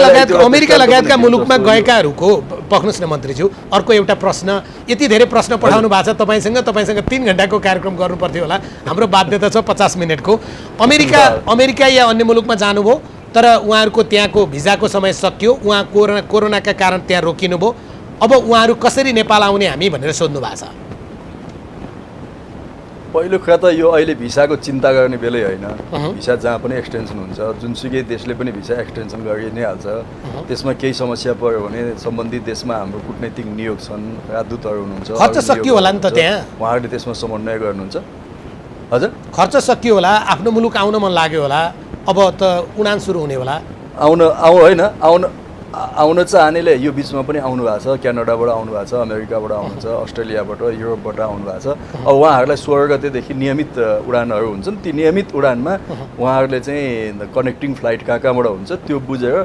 S1: लगायतका मुलुकमा गएकाहरूको पक्नुस् न मन्त्रीज्यू, अर्को एउटा प्रश्न, यति धेरै प्रश्न पठाउनु भएको छ तपाईँसँग 3 घण्टाको कार्यक्रम गर्नुपर्थ्यो होला, हाम्रो बाध्यता छ 50 मिनटको। अमेरिका या अन्य मुलुकमा जानुभयो, तर उहाँहरूको त्यहाँको भिजाको समय सकियो, उहाँ कोरोनाका कारण त्यहाँ रोकिनुभयो, अब उहाँहरू कसरी नेपाल आउने हामी भनेर सोध्नु भएको छ।
S2: पहिलो कुरा त यो अहिले भिसाको चिन्ता गर्ने बेलै होइन। भिसा जहाँ पनि एक्सटेन्सन हुन्छ, जुनसुकै देशले पनि भिसा एक्सटेन्सन गरि नै हाल्छ। त्यसमा केही समस्या पर्यो भने सम्बन्धित देशमा हाम्रो कूटनैतिक नियोग छन्, राजदूतहरू हुनुहुन्छ,
S1: खर्च सकियो होला नि त त्यहाँ,
S2: उहाँहरूले त्यसमा समन्वय गर्नुहुन्छ। हजुर,
S1: खर्च सकियो होला, आफ्नो मुलुक आउन मन लाग्यो होला, अब त उडान सुरु हुने होला।
S2: आउन चाहनेले यो बिचमा पनि आउनु भएको छ, क्यानाडाबाट आउनु भएको छ, अमेरिकाबाट आउनुहुन्छ, अस्ट्रेलियाबाट, युरोपबाट आउनु भएको छ। अब उहाँहरूलाई 16 गतेदेखि नियमित उडानहरू हुन्छन्। ती नियमित उडानमा उहाँहरूले चाहिँ कनेक्टिङ फ्लाइट कहाँबाट हुन्छ त्यो बुझेर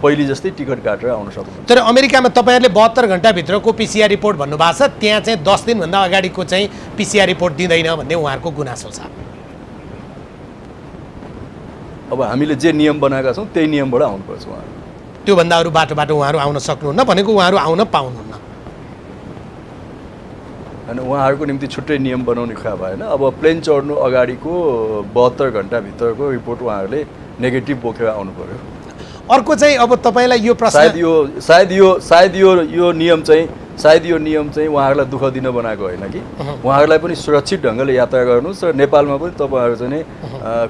S2: पहिले जस्तै टिकट काटेर आउन सक्नुहुन्छ।
S1: तर अमेरिकामा तपाईँहरूले 72 घण्टाभित्रको PCR रिपोर्ट भन्नुभएको छ, त्यहाँ चाहिँ 10 दिनभन्दा अगाडिको चाहिँ PCR रिपोर्ट दिँदैन भन्ने उहाँहरूको गुनासो छ।
S2: अब हामीले जे नियम बनाएका छौँ त्यही नियमबाट आउनुपर्छ। उहाँहरू
S1: त्योभन्दा अरू बाटोबाट उहाँहरू आउन सक्नुहुन्न भनेको उहाँहरू आउन पाउनुहुन्न
S2: होइन। उहाँहरूको निम्ति छुट्टै नियम बनाउने कुरा भएन। अब प्लेन चढ्नु अगाडिको 72 घण्टाभित्रको रिपोर्ट उहाँहरूले नेगेटिभ बोकेर आउनु पर्यो।
S1: अर्को चाहिँ अब तपाईँलाई यो प्रश्न
S2: सायद यो नियम चाहिँ उहाँहरूलाई दुःख दिन बनाएको होइन कि उहाँहरूलाई पनि सुरक्षित ढङ्गले यात्रा गर्नुहोस् र नेपालमा पनि तपाईँहरू चाहिँ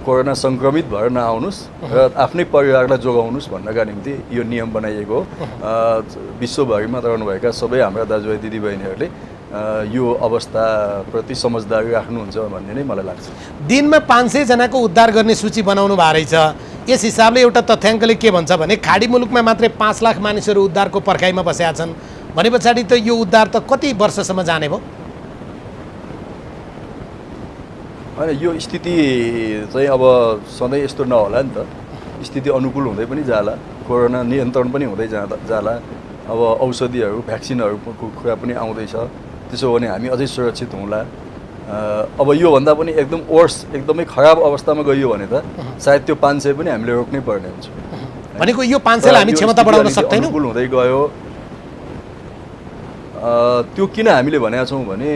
S2: कोरोना सङ्क्रमित भएर नआउनुहोस् र आफ्नै परिवारलाई जोगाउनुहोस् भन्नका निम्ति यो नियम बनाइएको हो। विश्वभरिमा रहनुभएका सबै हाम्रा दाजुभाइ दिदीबहिनीहरूले यो अवस्थाप्रति समझदारी राख्नुहुन्छ भन्ने नै मलाई लाग्छ।
S1: दिनमा 500 जनाको उद्धार गर्ने सूची बनाउनु भएको रहेछ। यस हिसाबले एउटा तथ्याङ्कले के भन्छ भने खाडी मुलुकमा मात्रै 5 लाख मानिसहरू उद्धारको पर्खाइमा बसेका छन् भने पछाडि त यो उद्धार त कति वर्षसम्म जाने भयो?
S2: होइन, यो स्थिति चाहिँ अब सधैँ यस्तो नहोला नि त। स्थिति अनुकूल हुँदै पनि जाला, कोरोना नियन्त्रण पनि हुँदै जाला। अब औषधिहरू भ्याक्सिनहरूको कुरा पनि आउँदैछ, त्यसो भने हामी अझै सुरक्षित हौँला। अब योभन्दा पनि एकदम वर्स एकदमै खराब अवस्थामा गइयो भने त सायद त्यो 500 पनि हामीले रोक्नै पर्ने हुन्छ।
S1: भनेको यो 500 लाई हामी क्षमता बढाउन सक्दैनौँ।
S2: अनुकूल हुँदै गयो त्यो किन हामीले भनेका छौँ भने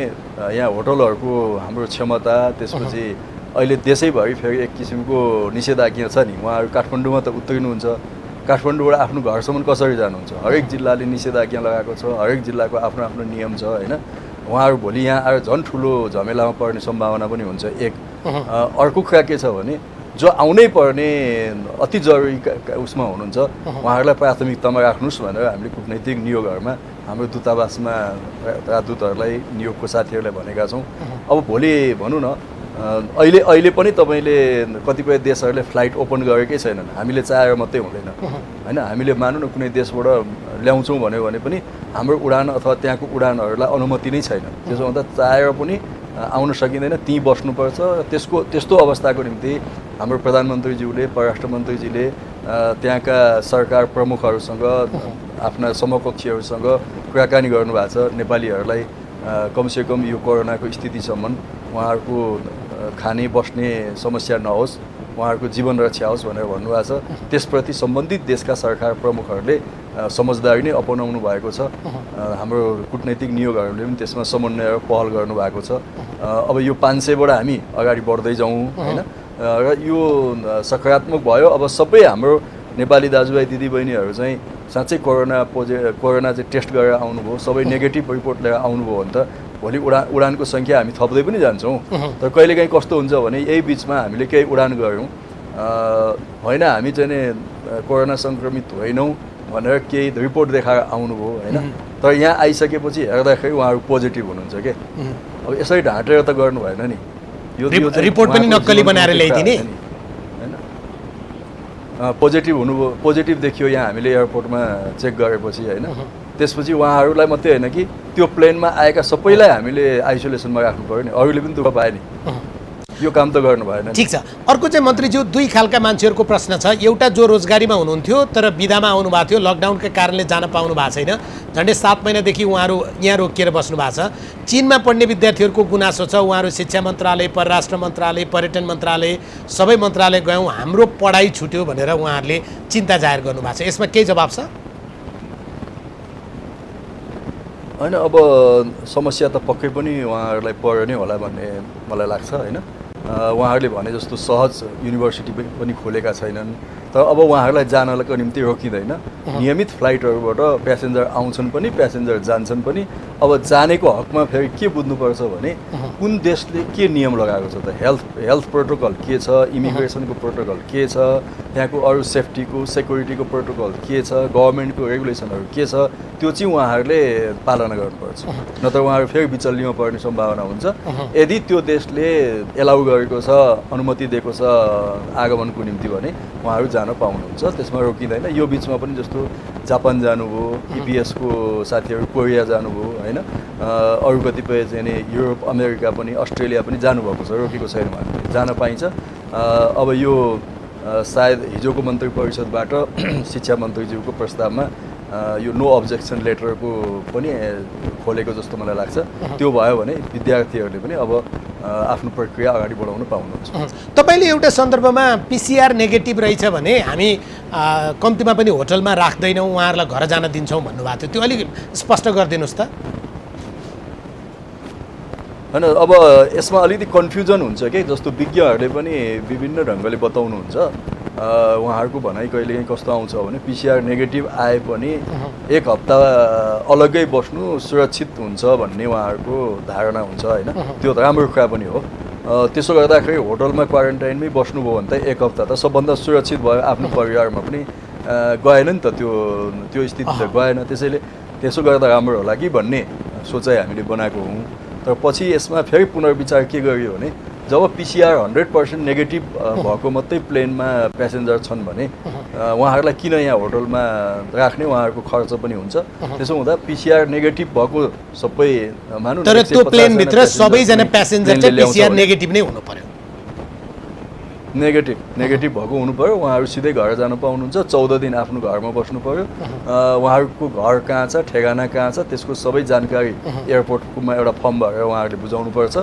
S2: यहाँ होटलहरूको हाम्रो क्षमता, त्यसपछि अहिले देशैभरि फेरि एक किसिमको निषेधाज्ञा छ नि। उहाँहरू काठमाडौँमा त उत्रिनुहुन्छ, काठमाडौँबाट आफ्नो घरसम्म कसरी जानुहुन्छ? हरेक जिल्लाले निषेधाज्ञा लगाएको छ, हरेक जिल्लाको आफ्नो आफ्नो नियम छ होइन। उहाँहरू भोलि यहाँ आएर झन् ठुलो झमेलामा पर्ने सम्भावना पनि हुन्छ एक। अर्को कुरा के छ भने जो आउनै पर्ने अति जरुरी उसमा हुनुहुन्छ उहाँहरूलाई प्राथमिकतामा राख्नुहोस् भनेर हामीले कूटनैतिक नियोगहरूमा हाम्रो दूतावासमा राजदूतहरूलाई नियोगको साथीहरूलाई भनेका छौँ। अब भोलि भनौँ न अहिले पनि तपाईँले कतिपय देशहरूले फ्लाइट ओपन गरेकै छैनन्। हामीले चाहेर मात्रै हुँदैन होइन। हामीले मानौँ न कुनै देशबाट ल्याउँछौँ भन्यो भने पनि हाम्रो उडान अथवा त्यहाँको उडानहरूलाई अनुमति नै छैन। त्यसो हुँदा चाहेर पनि आउन सकिँदैन, त्यहीँ बस्नुपर्छ। त्यस्तो अवस्थाको निम्ति हाम्रो प्रधानमन्त्रीज्यूले, परराष्ट्र मन्त्रीजीले त्यहाँका सरकार प्रमुखहरूसँग आफ्ना समकक्षीहरूसँग कुराकानी गर्नुभएको छ। नेपालीहरूलाई कमसेकम यो कोरोनाको स्थितिसम्म उहाँहरूको खाने बस्ने समस्या नहोस्, उहाँहरूको जीवन रक्षा होस् भनेर भन्नुभएको छ। त्यसप्रति सम्बन्धित देशका सरकार प्रमुखहरूले समझदारी नै अपनाउनु भएको छ। हाम्रो कूटनैतिक नियोगहरूले पनि त्यसमा समन्वय र पहल गर्नुभएको छ। अब यो 500बाट हामी अगाडि बढ्दै जाउँ होइन। र यो सकारात्मक भयो। अब सबै हाम्रो नेपाली दाजुभाइ दिदीबहिनीहरू चाहिँ साँच्चै कोरोना चाहिँ टेस्ट गरेर आउनुभयो, सबै नेगेटिभ रिपोर्ट लिएर आउनुभयो भने त भोलि उडानको सङ्ख्या हामी थप्दै पनि जान्छौँ। तर कहिलेकाहीँ कस्तो हुन्छ भने यही बिचमा हामीले केही उडान गऱ्यौँ होइन, हामी चाहिँ नि कोरोना सङ्क्रमित होइनौँ भनेर केही रिपोर्ट देखाएर आउनुभयो होइन। तर यहाँ आइसकेपछि हेर्दाखेरि उहाँहरू पोजिटिभ हुनुहुन्छ के। अब यसरी ढाँटेर त गर्नु भएन नि। यो
S1: रिपोर्ट पनि नक्कली बनाएर ल्याइदिने
S2: होइन। पोजिटिभ हुनुभयो, पोजिटिभ देखियो यहाँ हामीले एयरपोर्टमा चेक गरेपछि होइन। त्यसपछि उहाँहरूलाई मात्रै होइन कि त्यो प्लेनमा आएका सबैलाई हामीले आइसोलेसनमा राख्नु पऱ्यो नि। अरूले पनि दुःख पाए नि, यो काम त गर्नु भएन।
S1: ठिक छ। अर्को चाहिँ मन्त्रीज्यू दुई खालका मान्छेहरूको प्रश्न छ। एउटा जो रोजगारीमा हुनुहुन्थ्यो तर बिदामा आउनुभएको थियो, लकडाउनका कारणले जान पाउनु भएको छैन, झन्डै 7 महिनादेखि उहाँहरू यहाँ रोकिएर बस्नु भएको छ। चीनमा पढ्ने विद्यार्थीहरूको गुनासो छ, उहाँहरू शिक्षा मन्त्रालय, परराष्ट्र मन्त्रालय, पर्यटन मन्त्रालय सबै मन्त्रालय गयौँ, हाम्रो पढाइ छुट्यो भनेर उहाँहरूले चिन्ता जाहेर गर्नुभएको छ। यसमा केही जवाब छ?
S2: होइन, अब समस्या त पक्कै पनि उहाँहरूलाई पर्यो नै होला भन्ने मलाई लाग्छ होइन। उहाँहरूले भने जस्तो सहज युनिभर्सिटी पनि खोलेका छैनन्। तर अब उहाँहरूलाई जानको निम्ति रोकिँदैन। नियमित फ्लाइटहरूबाट प्यासेन्जर आउँछन् पनि, प्यासेन्जर जान्छन् पनि। अब जानेको हकमा फेरि के बुझ्नुपर्छ भने कुन देशले के नियम लगाएको छ त, हेल्थ प्रोटोकल के छ, इमिग्रेसनको प्रोटोकल के छ, त्यहाँको अरू सेफ्टीको सेक्युरिटीको प्रोटोकल के छ, गभर्मेन्टको रेगुलेसनहरू के छ, त्यो चाहिँ उहाँहरूले पालना गर्नुपर्छ। नत्र उहाँहरू फेरि बिचल्लीमा पर्ने सम्भावना हुन्छ। यदि त्यो देशले एलाउ गरेको छ, अनुमति दिएको छ आगमनको निम्ति भने उहाँहरू जान पाउनुहुन्छ, त्यसमा रोकिँदैन। यो बिचमा पनि जस्तो जापान जानुभयो, इपिएसको साथीहरू कोरिया जानुभयो होइन, अरू कतिपय चाहिँ नि युरोप, अमेरिका पनि, अस्ट्रेलिया पनि जानुभएको छ, रोकेको छैन उहाँहरूले, जान पाइन्छ। अब यो सायद हिजोको मन्त्री परिषदबाट शिक्षा मन्त्रीज्यूको प्रस्तावमा यो नो अब्जेक्सन लेटरको पनि खोलेको जस्तो मलाई लाग्छ। त्यो भयो भने विद्यार्थीहरूले पनि अब आफ्नो प्रक्रिया अगाडि बढाउन पाउनुहुन्छ।
S1: तपाईँले एउटा सन्दर्भमा पिसिआर नेगेटिभ रहेछ भने हामी कम्तीमा पनि होटलमा राख्दैनौँ, उहाँहरूलाई घर जान दिन्छौँ भन्नुभएको थियो, त्यो अलिक स्पष्ट गरिदिनुहोस् त।
S2: होइन, अब यसमा अलिकति कन्फ्युजन हुन्छ कि जस्तो विज्ञहरूले पनि विभिन्न ढङ्गले बताउनुहुन्छ। उहाँहरूको भनाइ कहिलेकाहीँ कस्तो आउँछ भने पिसिआर नेगेटिभ आए पनि 1 हप्ता अलग्गै बस्नु सुरक्षित हुन्छ भन्ने उहाँहरूको धारणा हुन्छ होइन। त्यो त राम्रो कुरा पनि हो। त्यसो गर्दाखेरि होटलमा क्वारेन्टाइनमै बस्नुभयो भने त 1 हप्ता त सबभन्दा सुरक्षित भयो, आफ्नो परिवारमा पनि गएन नि त, त्यो स्थिति त गएन। त्यसैले त्यसो गर्दा राम्रो होला कि भन्ने सोचाइ हामीले बनाएको हौँ। तर पछि यसमा फेरि पुनर्विचार के गरियो भने जब पिसिआर 100% नेगेटिभ भएको मात्रै प्लेनमा प्यासेन्जर छन् भने उहाँहरूलाई किन यहाँ होटलमा राख्ने, उहाँहरूको खर्च पनि हुन्छ। त्यसो हुँदा पिसिआर नेगेटिभ भएको सबै मानौँ,
S1: तर त्यो प्लेनभित्र सबैजना प्यासेन्जर चाहिँ पिसिआर नेगेटिभ नै हुनु पर्यो।
S2: नेगेटिभ भएको हुनु पर्यो। उहाँहरू सिधै घर जान पाउनुहुन्छ, 14 दिन आफ्नो घरमा बस्नु पर्यो। उहाँहरूको घर कहाँ छ, ठेगाना कहाँ छ, त्यसको सबै जानकारी एयरपोर्टमा एउटा फर्म भरेर उहाँहरूले बुझाउनु पर्छ।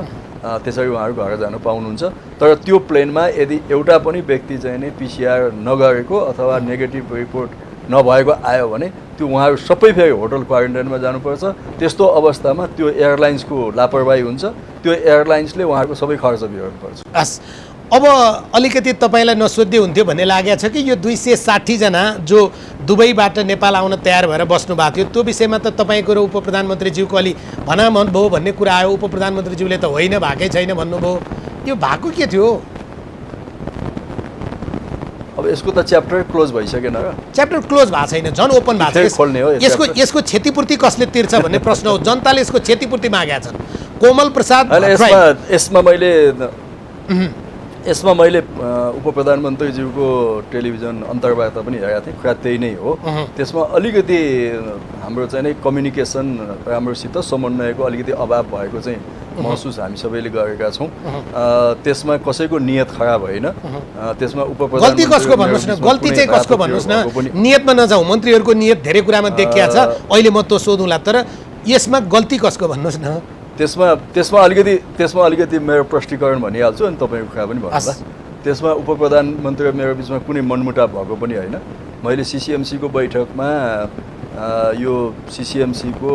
S2: त्यसरी उहाँहरू घर जानु पाउनुहुन्छ। तर त्यो प्लेनमा यदि एउटा पनि व्यक्ति चाहिँ नै PCR नगरेको अथवा नेगेटिभ रिपोर्ट नभएको आयो भने त्यो उहाँहरू सबै फेरि होटल क्वारेन्टाइनमा जानुपर्छ। त्यस्तो अवस्थामा त्यो एयरलाइन्सको लापरवाही हुन्छ, त्यो एयरलाइन्सले उहाँहरूको सबै खर्च बिहोर्नुपर्छ।
S1: हस्, अब अलिकति तपाईँलाई नसोध्दै हुन्थ्यो भन्ने लागेको छ कि यो 260 जना जो दुबईबाट नेपाल आउन तयार भएर बस्नु भएको थियो, त्यो विषयमा त तपाईँको र उप प्रधानमन्त्रीज्यूको अलि भनामन भयो भन्ने कुरा आयो। उप प्रधानमन्त्रीज्यूले त होइन भएकै छैन भन्नुभयो। यो भएको के थियो?
S2: अब यसको त च्याप्टर क्लोज भइसकेन र?
S1: च्याप्टर क्लोज भएको छैन, झन् ओपन भएको छ। यसको क्षतिपूर्ति कसले तिर्छ भन्ने प्रश्न हो। जनताले यसको क्षतिपूर्ति मागेका छन्। कोमल प्रसाद
S2: यसमा मैले उप प्रधानमन्त्रीज्यूको टेलिभिजन अन्तर्वार्ता पनि हेरेको थिएँ। कुरा त्यही नै हो। त्यसमा अलिकति हाम्रो चाहिँ नै कम्युनिकेसन राम्रोसित समन्वयको अलिकति अभाव भएको चाहिँ महसुस हामी सबैले गरेका छौँ। त्यसमा कसैको नियत खराब होइन। त्यसमा उप
S1: गल्ती कसको भन्नुहोस् न, गल्ती चाहिँ कसको भन्नुहोस् न। नियतमा नजाउँ, मन्त्रीहरूको नियत धेरै कुरामा देखिया छ। अहिले म त्यो सोधौँला, तर यसमा गल्ती कसको भन्नुहोस् न।
S2: त्यसमा अलिकति मेरो प्रष्टीकरण भनिहाल्छु अनि तपाईँको कुरा पनि भन्नुहोला। त्यसमा उप प्रधानमन्त्री र मेरो बिचमा कुनै मनमुटाव भएको पनि होइन। मैले CCMCको बैठकमा यो CCMCको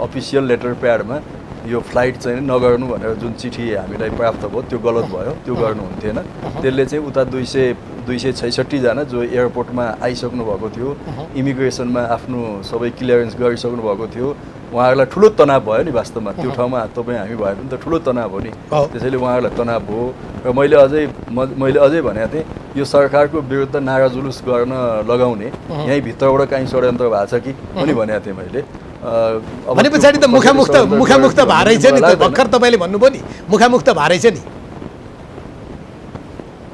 S2: अफिसियल लेटर प्याडमा यो फ्लाइट चाहिँ नगर्नु भनेर जुन चिठी हामीलाई प्राप्त भयो त्यो गलत भयो, त्यो गर्नु हुन्थेन। त्यसले चाहिँ उता 266 जना जो एयरपोर्टमा आइसक्नु भएको थियो, इमिग्रेसनमा आफ्नो सबै क्लियरेन्स गरिसक्नु भएको थियो, उहाँहरूलाई ठुलो तनाव भयो नि। वास्तवमा त्यो ठाउँमा तपाईँ हामी भए पनि त ठुलो तनाव हो नि। त्यसैले उहाँहरूलाई तनाव भयो र मैले अझै भनेको थिएँ यो सरकारको विरुद्ध नारा जुलुस गर्न लगाउने यहीँ भित्रबाट काहीँ षड्यन्त्र भएको छ कि पनि भनेको थिएँ मैले।
S1: भने पछाडि त मुखामुक्त भारै छ नि त। भर्खर तपाईँले भन्नुभयो नि मुखामुक्त भारै छ नि।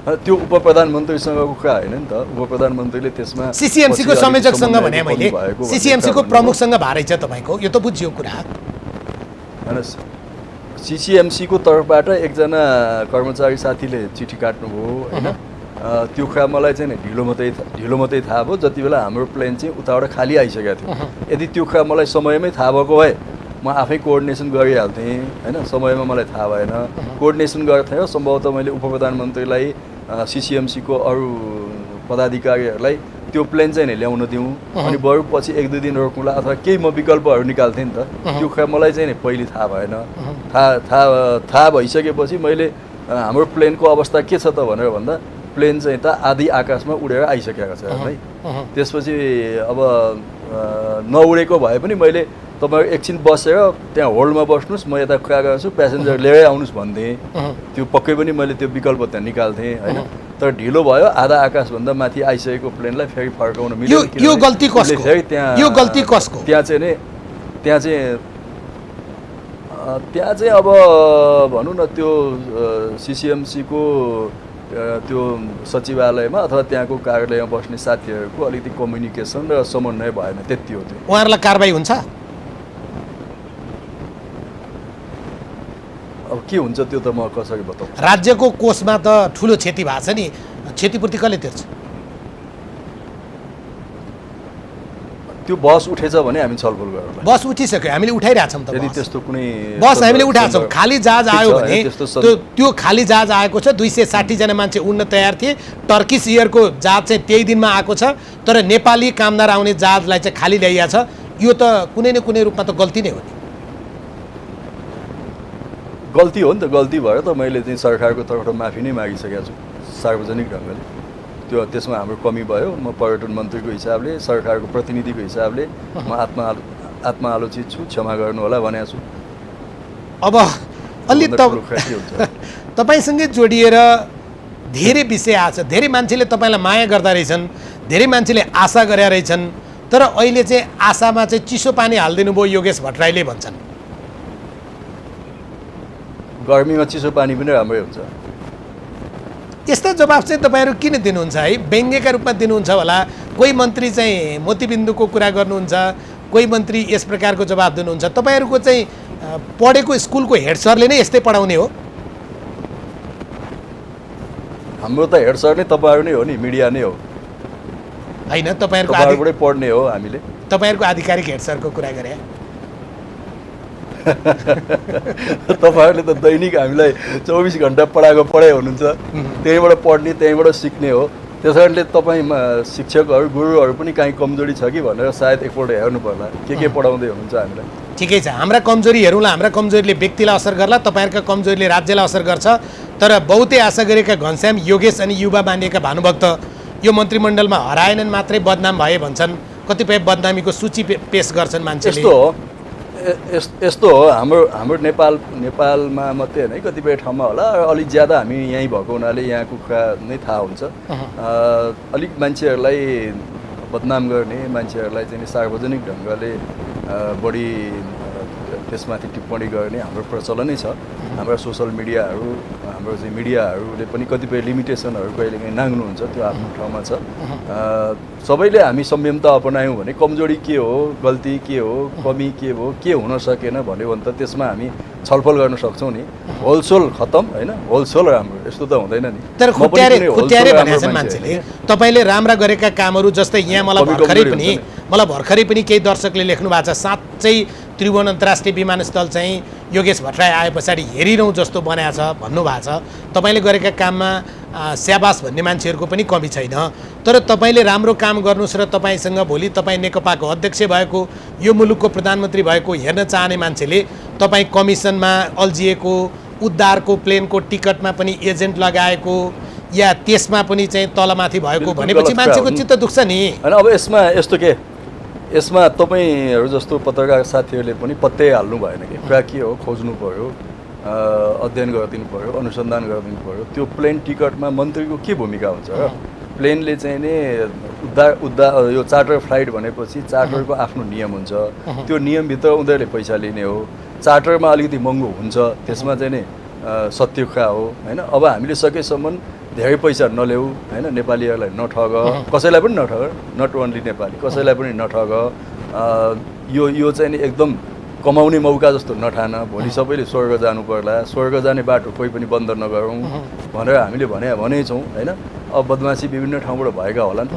S2: त्यो उप प्रधानमन्त्रीसँगको कुरा होइन नि त। उप प्रधानमन्त्रीले त्यसमा
S1: CCMCको संयोजकसँग भने मैले, CCMCको प्रमुखसँग भारै छ तपाईँको, यो त बुझ्यो कुरा।
S2: होइन, CCMCको तर्फबाट एकजना कर्मचारी साथीले चिठी काट्नुभयो होइन। त्यो कुरा मलाई चाहिँ ढिलो मात्रै थाहा भयो जति बेला हाम्रो प्लेन चाहिँ उताबाट खाली आइसकेको थियो। यदि त्यो कुरा मलाई समयमै थाहा भएको भए म आफै कोअर्डिनेसन गरिहाल्थेँ होइन। समयमा मलाई थाहा भएन, कोअर्डिनेसन गर्थेँ र सम्भवतः मैले उप प्रधानमन्त्रीलाई CCMCको अरू पदाधिकारीहरूलाई त्यो प्लेन चाहिँ नि ल्याउन दिउँ अनि बरु पछि 1-2 दिन रोक्नुला अथवा केही म विकल्पहरू निकाल्थेँ नि त। त्यो कुरा मलाई चाहिँ नि पहिले थाहा भएन। थाहा भइसकेपछि मैले हाम्रो प्लेनको अवस्था के छ त भनेर भन्दा प्लेन चाहिँ त आधी आकाशमा उडेर आइसकेको छ है। त्यसपछि अब नउडेको भए पनि मैले तपाईँ एकछिन बसेर त्यहाँ होल्डमा बस्नुहोस्, म यता कुरा गर्छु, प्यासेन्जर लिएरै आउनुहोस् भन्थेँ। त्यो पक्कै पनि मैले त्यो विकल्प त्यहाँ निकाल्थेँ होइन। तर ढिलो भयो, आधा आकाशभन्दा माथि आइसकेको प्लेनलाई फेरि फर्काउन मिल्यो।
S1: यो गल्ती कसको? यो गल्ती कसको?
S2: त्यहाँ चाहिँ अब भनौँ न त्यो CCMCको त्यो सचिवालयमा अथवा त्यहाँको कार्यालयमा बस्ने साथीहरूको अलिकति कम्युनिकेसन र समन्वय भएन, त्यति हो। त्यो
S1: उहाँहरूलाई कारबाही हुन्छ?
S2: अब के हुन्छ त्यो त म कसरी बताउँछु।
S1: राज्यको कोषमा त ठुलो क्षति भएको छ नि, क्षतिपूर्ति कसले तिर्छ?
S2: त्यो बस उठेछ भने हामी छलफल गरौँला।
S1: बस उठिसक्यो, हामीले उठाइरहेछौँ त।
S2: यदि त्यस्तो कुनै
S1: बस हामीले उठाएको छौँ, खाली जहाज आयो भने त्यो खाली जहाज आएको छ। 260 जना मान्छे उड्न तयार थिए। टर्किस एयरको जहाज चाहिँ त्यही दिनमा आएको छ, तर नेपाली कामदार आउने जहाजलाई चाहिँ खाली ल्याइएको छ। यो त कुनै न कुनै रूपमा त गल्ती नै हो नि।
S2: गल्ती हो नि त। गल्ती भएर त मैले चाहिँ सरकारको तर्फबाट माफी नै मागिसकेको छु सार्वजनिक ढङ्गले। त्यसमा हाम्रो कमी भयो। म पर्यटन मन्त्रीको हिसाबले, सरकारको प्रतिनिधिको हिसाबले म आत्मआलोचित छु, क्षमा गर्नु होला भनेको छु।
S1: अब अलि तपाईँसँगै जोडिएर धेरै विषय आछ। धेरै मान्छेले तपाईँलाई माया गर्दा रहेछन्, धेरै मान्छेले आशा गरेका रहेछन्, तर अहिले चाहिँ आशामा चाहिँ चिसो पानी हालिदिनु भयो योगेश भट्टराईले भन्छन्।
S2: गर्मीमा चिसो पानी पनि राम्रै हुन्छ।
S1: यस्ता जवाफ चाहिँ तपाईँहरू किन दिनुहुन्छ है? व्यङ्ग्यका रूपमा दिनुहुन्छ होला। कोही मन्त्री चाहिँ मोतीबिन्दुको कुरा गर्नुहुन्छ, कोही मन्त्री यस प्रकारको जवाफ दिनुहुन्छ। तपाईँहरूको चाहिँ पढेको स्कुलको हेड सरले नै यस्तै पढाउने हो?
S2: हाम्रो त हेड सर नै तपाईँहरू नै हो नि, मिडिया नै हो
S1: होइन? तपाईँहरूबाटै
S2: पढ्ने हो हामीले।
S1: तपाईँहरूको आधिकारिक हेड सरको कुरा गरे।
S2: तपाईँहरूले त दैनिक हामीलाई 24 घन्टा पढाएको पढाइ हुनुहुन्छ, त्यहीँबाट पढ्ने त्यहीँबाट सिक्ने हो। त्यस कारणले तपाईँ शिक्षकहरू गुरुहरू पनि काहीँ कमजोरी छ कि भनेर सायद एकपल्ट हेर्नु पर्ला के पढाउँदै हुनुहुन्छ हामीलाई।
S1: ठिकै छ, हाम्रा कमजोरी हेरौँला। हाम्रा कमजोरीले व्यक्तिलाई असर गर्ला, तपाईँहरूका कमजोरीले राज्यलाई असर गर्छ। तर बहुतै आशा गरेका घनश्याम, योगेश अनि युवा मानिएका भानुभक्त यो मन्त्रीमण्डलमा हराएनन् मात्रै बदनाम भए भन्छन्। कतिपय बदनामीको सूची पेश गर्छन् मान्छेले।
S2: यस्तो हो हाम्रो नेपालमा मात्रै होइन, कतिपय ठाउँमा होला। अलिक ज्यादा हामी यहीँ भएको हुनाले यहाँको कुरा नै थाहा हुन्छ। अलिक मान्छेहरूलाई बदनाम गर्ने, मान्छेहरूलाई चाहिँ सार्वजनिक ढङ्गले बढी त्यसमाथि टिप्पणी गर्ने हाम्रो प्रचलनै छ। हाम्रा सोसल मिडियाहरू, हाम्रो चाहिँ मिडियाहरूले पनि कतिपय लिमिटेसनहरू कहिलेकाहीँ नाग्नुहुन्छ, त्यो आफ्नो ठाउँमा छ। सबैले हामी संयमता अपनायौँ भने कमजोरी के हो, गल्ती के हो, कमी के हो, के हुन सकेन भन्यो भने त त्यसमा हामी छलफल गर्न सक्छौँ नि। होलसेल खतम होइन, होलसेल राम्रो, यस्तो त हुँदैन नि।
S1: तर खुट्यारे भनेछन् मान्छेले। तपाईँले राम्रा गरेका कामहरू, जस्तै यहाँ मलाई भर्खरै पनि केही दर्शकले लेख्नु भएको छ, साँच्चै त्रिभुवन अन्तर्राष्ट्रिय विमानस्थल चाहिँ योगेश भट्टराई आए पछाडि हेरिरहँ जस्तो बनाएको छ भन्नुभएको छ। तपाईँले गरेका काममा स्याबास भन्ने मान्छेहरूको पनि कमी छैन। तर तपाईँले राम्रो काम गर्नुहोस् र तपाईँसँग भोलि तपाईँ नेकपाको अध्यक्ष भएको, यो मुलुकको प्रधानमन्त्री भएको हेर्न चाहने मान्छेले तपाईँ कमिसनमा अल्झिएको, उद्धारको प्लेनको टिकटमा पनि एजेन्ट लगाएको या त्यसमा पनि चाहिँ तलमाथि भएको भनेपछि मान्छेको चित्त दुख्छ नि।
S2: होइन, अब यसमा तपाईँहरू जस्तो पत्रकार साथीहरूले पनि पत्याइहाल्नु भएन कि कुरा के हो, खोज्नु पऱ्यो, अध्ययन गरिदिनु पऱ्यो, अनुसन्धान गरिदिनु पऱ्यो। त्यो प्लेन टिकटमा मन्त्रीको के भूमिका हुन्छ र? प्लेनले चाहिँ नि उद्धार यो चार्टर फ्लाइट भनेपछि चार्टरको आफ्नो नियम हुन्छ, त्यो नियमभित्र उनीहरूले पैसा लिने हो। चार्टरमा अलिकति महँगो हुन्छ, त्यसमा चाहिँ नि सत्य कुरा हो होइन। अब हामीले सकेसम्म धेरै पैसा नल्याऊ होइन, नेपालीहरूलाई नठग, कसैलाई पनि नठग, नट ओन्ली नेपाली, कसैलाई पनि नठग। यो चाहिँ नि एकदम कमाउने मौका जस्तो नठान। भोलि सबैले स्वर्ग जानु पर्ला, स्वर्ग जाने बाटो कोही पनि बन्द नगरौँ भनेर हामीले भनेकै छौँ होइन। अब बदमासी विभिन्न ठाउँबाट भएका होलान्,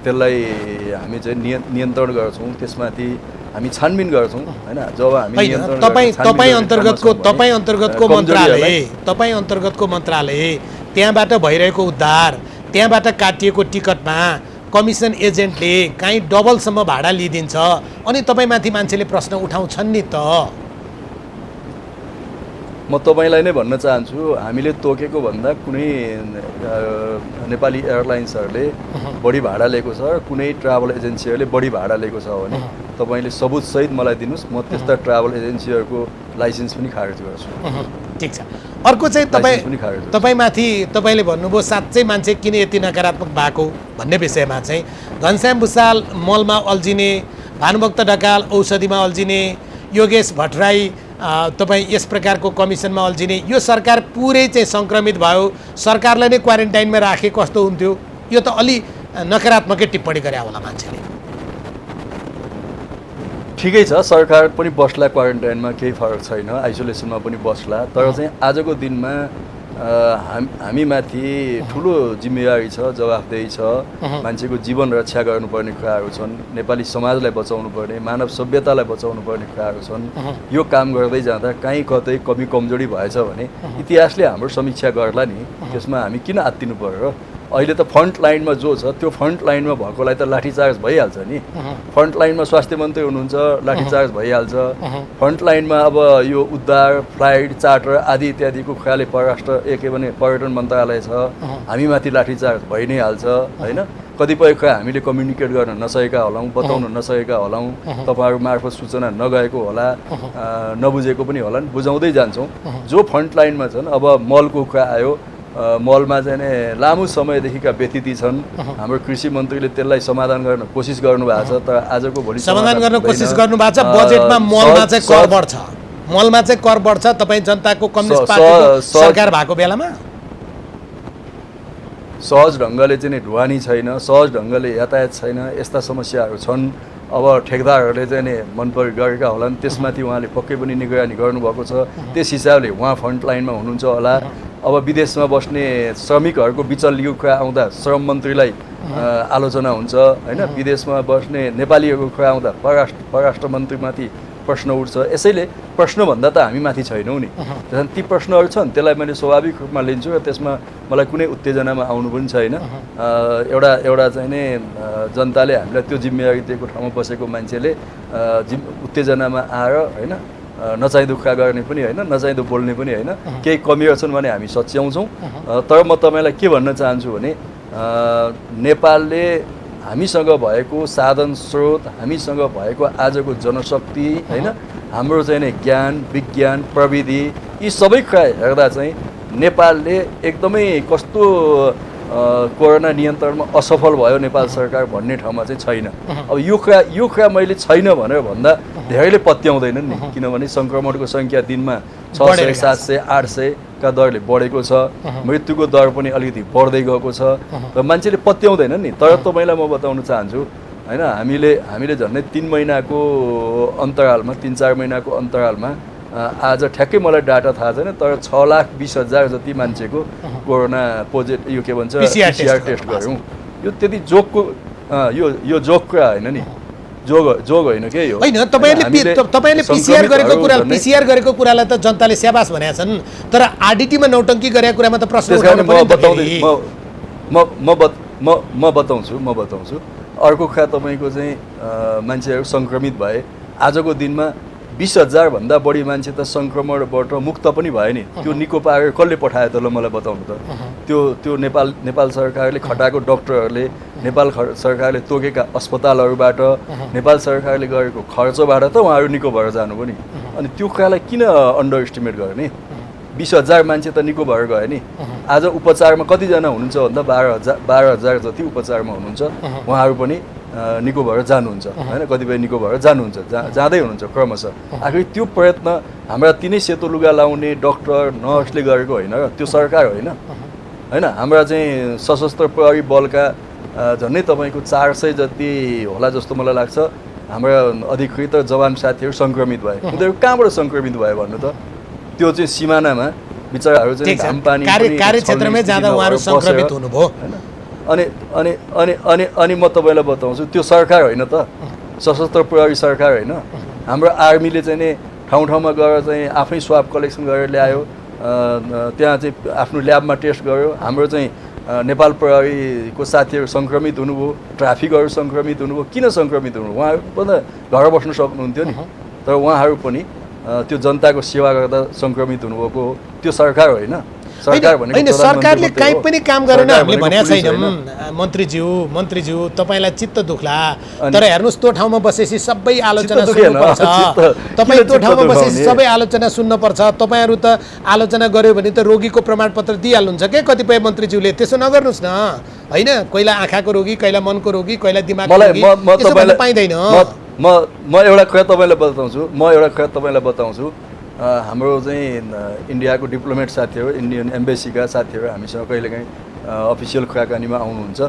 S2: त्यसलाई हामी चाहिँ नियन्त्रण गर्छौँ, त्यसमाथि हामी छानबिन गर्छौँ होइन। जब हामी
S1: तपाईँ अन्तर्गतको मन्त्रालय त्यहाँबाट भइरहेको उद्धार, त्यहाँबाट काटिएको टिकटमा कमिसन एजेन्टले काहीँ डबलसम्म भाडा लिइदिन्छ अनि तपाईँमाथि मान्छेले प्रश्न उठाउँछन् नि त।
S2: म तपाईँलाई नै भन्न चाहन्छु, हामीले तोकेको भन्दा कुनै नेपाली एयरलाइन्सहरूले बढी भाडा लिएको छ, कुनै ट्राभल एजेन्सीहरूले बढी भाडा लिएको छ भने तपाईँले सबुतसहित मलाई दिनुहोस्, म त्यस्ता ट्राभल एजेन्सीहरूको लाइसेन्स पनि खारेज गर्छु।
S1: ठिक छ। अर्को चाहिँ तपाईँमाथि तपाईँले भन्नुभयो साँच्चै मान्छे किन यति नकारात्मक भएको भन्ने विषयमा चाहिँ घनश्याम भुसाल मलमा अल्झिने, भानुभक्त ढकाल औषधिमा अल्झिने, योगेश भट्टराई तपाईँ यस प्रकारको कमिसनमा अल्झिने, यो सरकार पुरै चाहिँ सङ्क्रमित भयो, सरकारलाई नै क्वारेन्टाइनमा राखे कस्तो हुन्थ्यो, यो त अलि नकारात्मकै टिप्पणी गरे होला मान्छेले।
S2: ठिकै छ, सरकार पनि बस्ला क्वारेन्टाइनमा, केही फरक छैन, आइसोलेसनमा पनि बस्ला। तर चाहिँ आजको दिनमा हामीमाथि ठुलो जिम्मेवारी छ, जवाफदेही छ। मान्छेको जीवन रक्षा गर्नुपर्ने कुराहरू छन्, नेपाली समाजलाई बचाउनु पर्ने, मानव सभ्यतालाई बचाउनु पर्ने कुराहरू छन्। यो काम गर्दै जाँदा काहीँ कतै कमी कमजोरी भएछ भने इतिहासले हाम्रो समीक्षा गर्ला नि, त्यसमा हामी किन आत्तिनु पर्यो र? अहिले त फ्रन्ट लाइनमा जो छ त्यो फ्रन्ट लाइनमा भएकोलाई त लाठीचार्ज भइहाल्छ नि। फ्रन्ट लाइनमा स्वास्थ्य मन्त्री हुनुहुन्छ, लाठीचार्ज भइहाल्छ। फ्रन्ट लाइनमा अब यो उद्धार फ्लाइट चार्टर आदि इत्यादिको कुराले पर्यटन मन्त्रालय छ, हामीमाथि लाठीचार्ज भइ नै हाल्छ होइन। कतिपय कुरा हामीले कम्युनिकेट गर्न नसकेका होलाौँ, बताउन नसकेका होलाौँ, तपाईँहरू मार्फत सूचना नगएको होला, नबुझेको पनि होला, बुझाउँदै जान्छौँ। जो फ्रन्ट लाइनमा छन्, अब मलको कुरा आयो, मलमा चाहिँ नि लामो समयदेखिका व्यतिथि छन्। हाम्रो कृषि मन्त्रीले त्यसलाई समाधान गर्न कोसिस गर्नुभएको छ, तर आजको भोलि
S1: समाधान गर्न कोसिस गर्नुभएको छ। बजेटमा मलमा चाहिँ कर बढ्छ, मलमा चाहिँ कर बढ्छ तपाईँ जनताको कम्युनिस्ट पार्टीको सरकार भएको बेलामा।
S2: सहज ढङ्गले चाहिँ नि ढुवानी छैन, सहज ढङ्गले यातायात छैन, यस्ता समस्याहरू छन्। अब ठेकदारहरूले चाहिँ नि मन परि गरेका होलान्, त्यसमाथि उहाँले पक्कै पनि निगरानी गर्नुभएको छ। त्यस हिसाबले उहाँ फ्रन्ट लाइनमा हुनुहुन्छ होला। अब विदेशमा बस्ने श्रमिकहरूको बिचल्लीको कुरा आउँदा श्रम मन्त्रीलाई आलोचना हुन्छ होइन। विदेशमा बस्ने नेपालीहरूको कुरा आउँदा परराष्ट्र मन्त्रीमाथि प्रश्न उठ्छ। यसैले प्रश्नभन्दा त हामी माथि छैनौँ नि। त्यसैले ती प्रश्नहरू छन्, त्यसलाई मैले स्वाभाविक रूपमा लिन्छु र त्यसमा मलाई कुनै उत्तेजनामा आउनु पनि छैन। एउटा चाहिँ नि जनताले हामीलाई त्यो जिम्मेवारी दिएको ठाउँमा बसेको मान्छेले उत्तेजनामा आएर होइन नचाहिँदो कुरा गर्ने पनि होइन, नचाहिँदो बोल्ने पनि होइन। केही कमीहरू छन् भने हामी सच्याउँछौँ। तर म तपाईँलाई के भन्न चाहन्छु भने नेपालले हामीसँग भएको साधन स्रोत, हामीसँग भएको आजको जनशक्ति होइन, हाम्रो चाहिँ नि ज्ञान विज्ञान प्रविधि, यी सबै कुरा हेर्दा चाहिँ नेपालले एकदमै कस्तो कोरोना नियन्त्रणमा असफल भयो नेपाल सरकार भन्ने ठाउँमा चाहिँ छैन। अब यो कुरा मैले छैन भनेर भन्दा धेरैले पत्याउँदैनन् नि, किनभने सङ्क्रमणको सङ्ख्या दिनमा 600 700 800 का दरले बढेको छ, मृत्युको दर पनि अलिकति बढ्दै गएको छ र मान्छेले पत्याउँदैनन् नि। तर तपाईँलाई म बताउन चाहन्छु होइन, हामीले झन्डै 3 महिनाको अन्तरालमा 3-4 महिनाको अन्तरालमा आज ठ्याक्कै मलाई डाटा थाहा छैन, तर 6,20,000 जति मान्छेको कोरोना पोजिटिभ यो के भन्छ PCR टेस्ट गऱ्यौँ। यो त्यति जोगको यो जोग कुरा होइन नि, जोग होइन के यो
S1: होइन। तपाईँले पिसिआर गरेको कुरालाई त जनताले स्याबास भनेका छन्, तर आरडिटीमा नौटङ्की गरेको कुरामा त प्रश्न उठाउनु पर्यो।
S2: म बताउँछु। अर्को कुरा तपाईँको चाहिँ मान्छेहरू सङ्क्रमित भए, आजको दिनमा 20,000 भन्दा बढी मान्छे त सङ्क्रमणबाट मुक्त पनि भए नि। त्यो निको पारेर कसले पठायो त ल मलाई बताउनु त। त्यो नेपाल सरकारले खटाएको डक्टरहरूले, नेपाल सरकारले तोकेका अस्पतालहरूबाट, नेपाल सरकारले गरेको खर्चबाट त उहाँहरू निको भएर जानु पनि। अनि त्यो कुरालाई किन अन्डर एस्टिमेट गर्ने? 20,000 मान्छे त निको भएर गयो नि। आज उपचारमा कतिजना हुनुहुन्छ भन्दा 12,000 जति उपचारमा हुनुहुन्छ, उहाँहरू पनि निको भएर जानुहुन्छ होइन, कतिपय निको भएर जानुहुन्छ, जाँदै हुनुहुन्छ क्रमशः। आखिर त्यो प्रयत्न हाम्रा तिनै सेतो लुगा लाउने डक्टर नर्सले गरेको होइन र त्यो सरकार होइन होइन। हाम्रा चाहिँ सशस्त्र प्रहरी बलका झन्डै तपाईँको 400 जति होला जस्तो मलाई लाग्छ हाम्रा अधिकृत जवान साथीहरू सङ्क्रमित भए। उनीहरू कहाँबाट सङ्क्रमित भयो भन्नु त? त्यो चाहिँ सिमानामा बिचराहरू चाहिँ घामपानी
S1: कार्यक्षेत्रमै जाँदा उहाँहरू सङ्क्रमित हुनुभयो
S2: होइन। अनि म तपाईँलाई बताउँछु, त्यो सरकार होइन त, सशस्त्र प्रहरी सरकार होइन। हाम्रो आर्मीले चाहिँ नि ठाउँ गएर चाहिँ आफै स्वाब कलेक्सन गरेर ल्यायो, त्यहाँ चाहिँ आफ्नो ल्याबमा टेस्ट गर्यो। हाम्रो चाहिँ नेपाल प्रहरीको साथीहरू सङ्क्रमित हुनुभयो, ट्राफिकहरू सङ्क्रमित हुनुभयो। किन सङ्क्रमित हुनुभयो? उहाँहरू पनि घर बस्न सक्नुहुन्थ्यो नि, तर उहाँहरू पनि त्यो जनताको सेवा गर्दा सङ्क्रमित हुनुभएको हो। त्यो सरकार होइन।
S1: होइन, सरकारले काहीँ पनि काम गरेन हामीले भनेको छैनौँ। मन्त्रीज्यू तपाईँलाई चित्त दुख्ला, तर हेर्नुहोस् त्यो ठाउँमा बसेपछि सबै आलोचना सुन्नुपर्छ। तपाईँ त्यो ठाउँमा बसेपछि सबै आलोचना सुन्नुपर्छ। तपाईँहरू त आलोचना गर्यो भने त रोगीको प्रमाणपत्र दिइहाल्नुहुन्छ के कतिपय मन्त्रीज्यूले। त्यसो नगर्नुहोस् न होइन। कहिला आँखाको रोगी, कहिला मनको रोगी, कहिला दिमागको रोगी, यसो भन्न पाइँदैन।
S2: म एउटा कुरा तपाईँलाई बताउँछु। हाम्रो चाहिँ इन्डियाको डिप्लोमेट साथीहरू, इन्डियन एम्बेसीका साथीहरू हामीसँग कहिलेकाहीँ अफिसियल कुराकानीमा आउनुहुन्छ।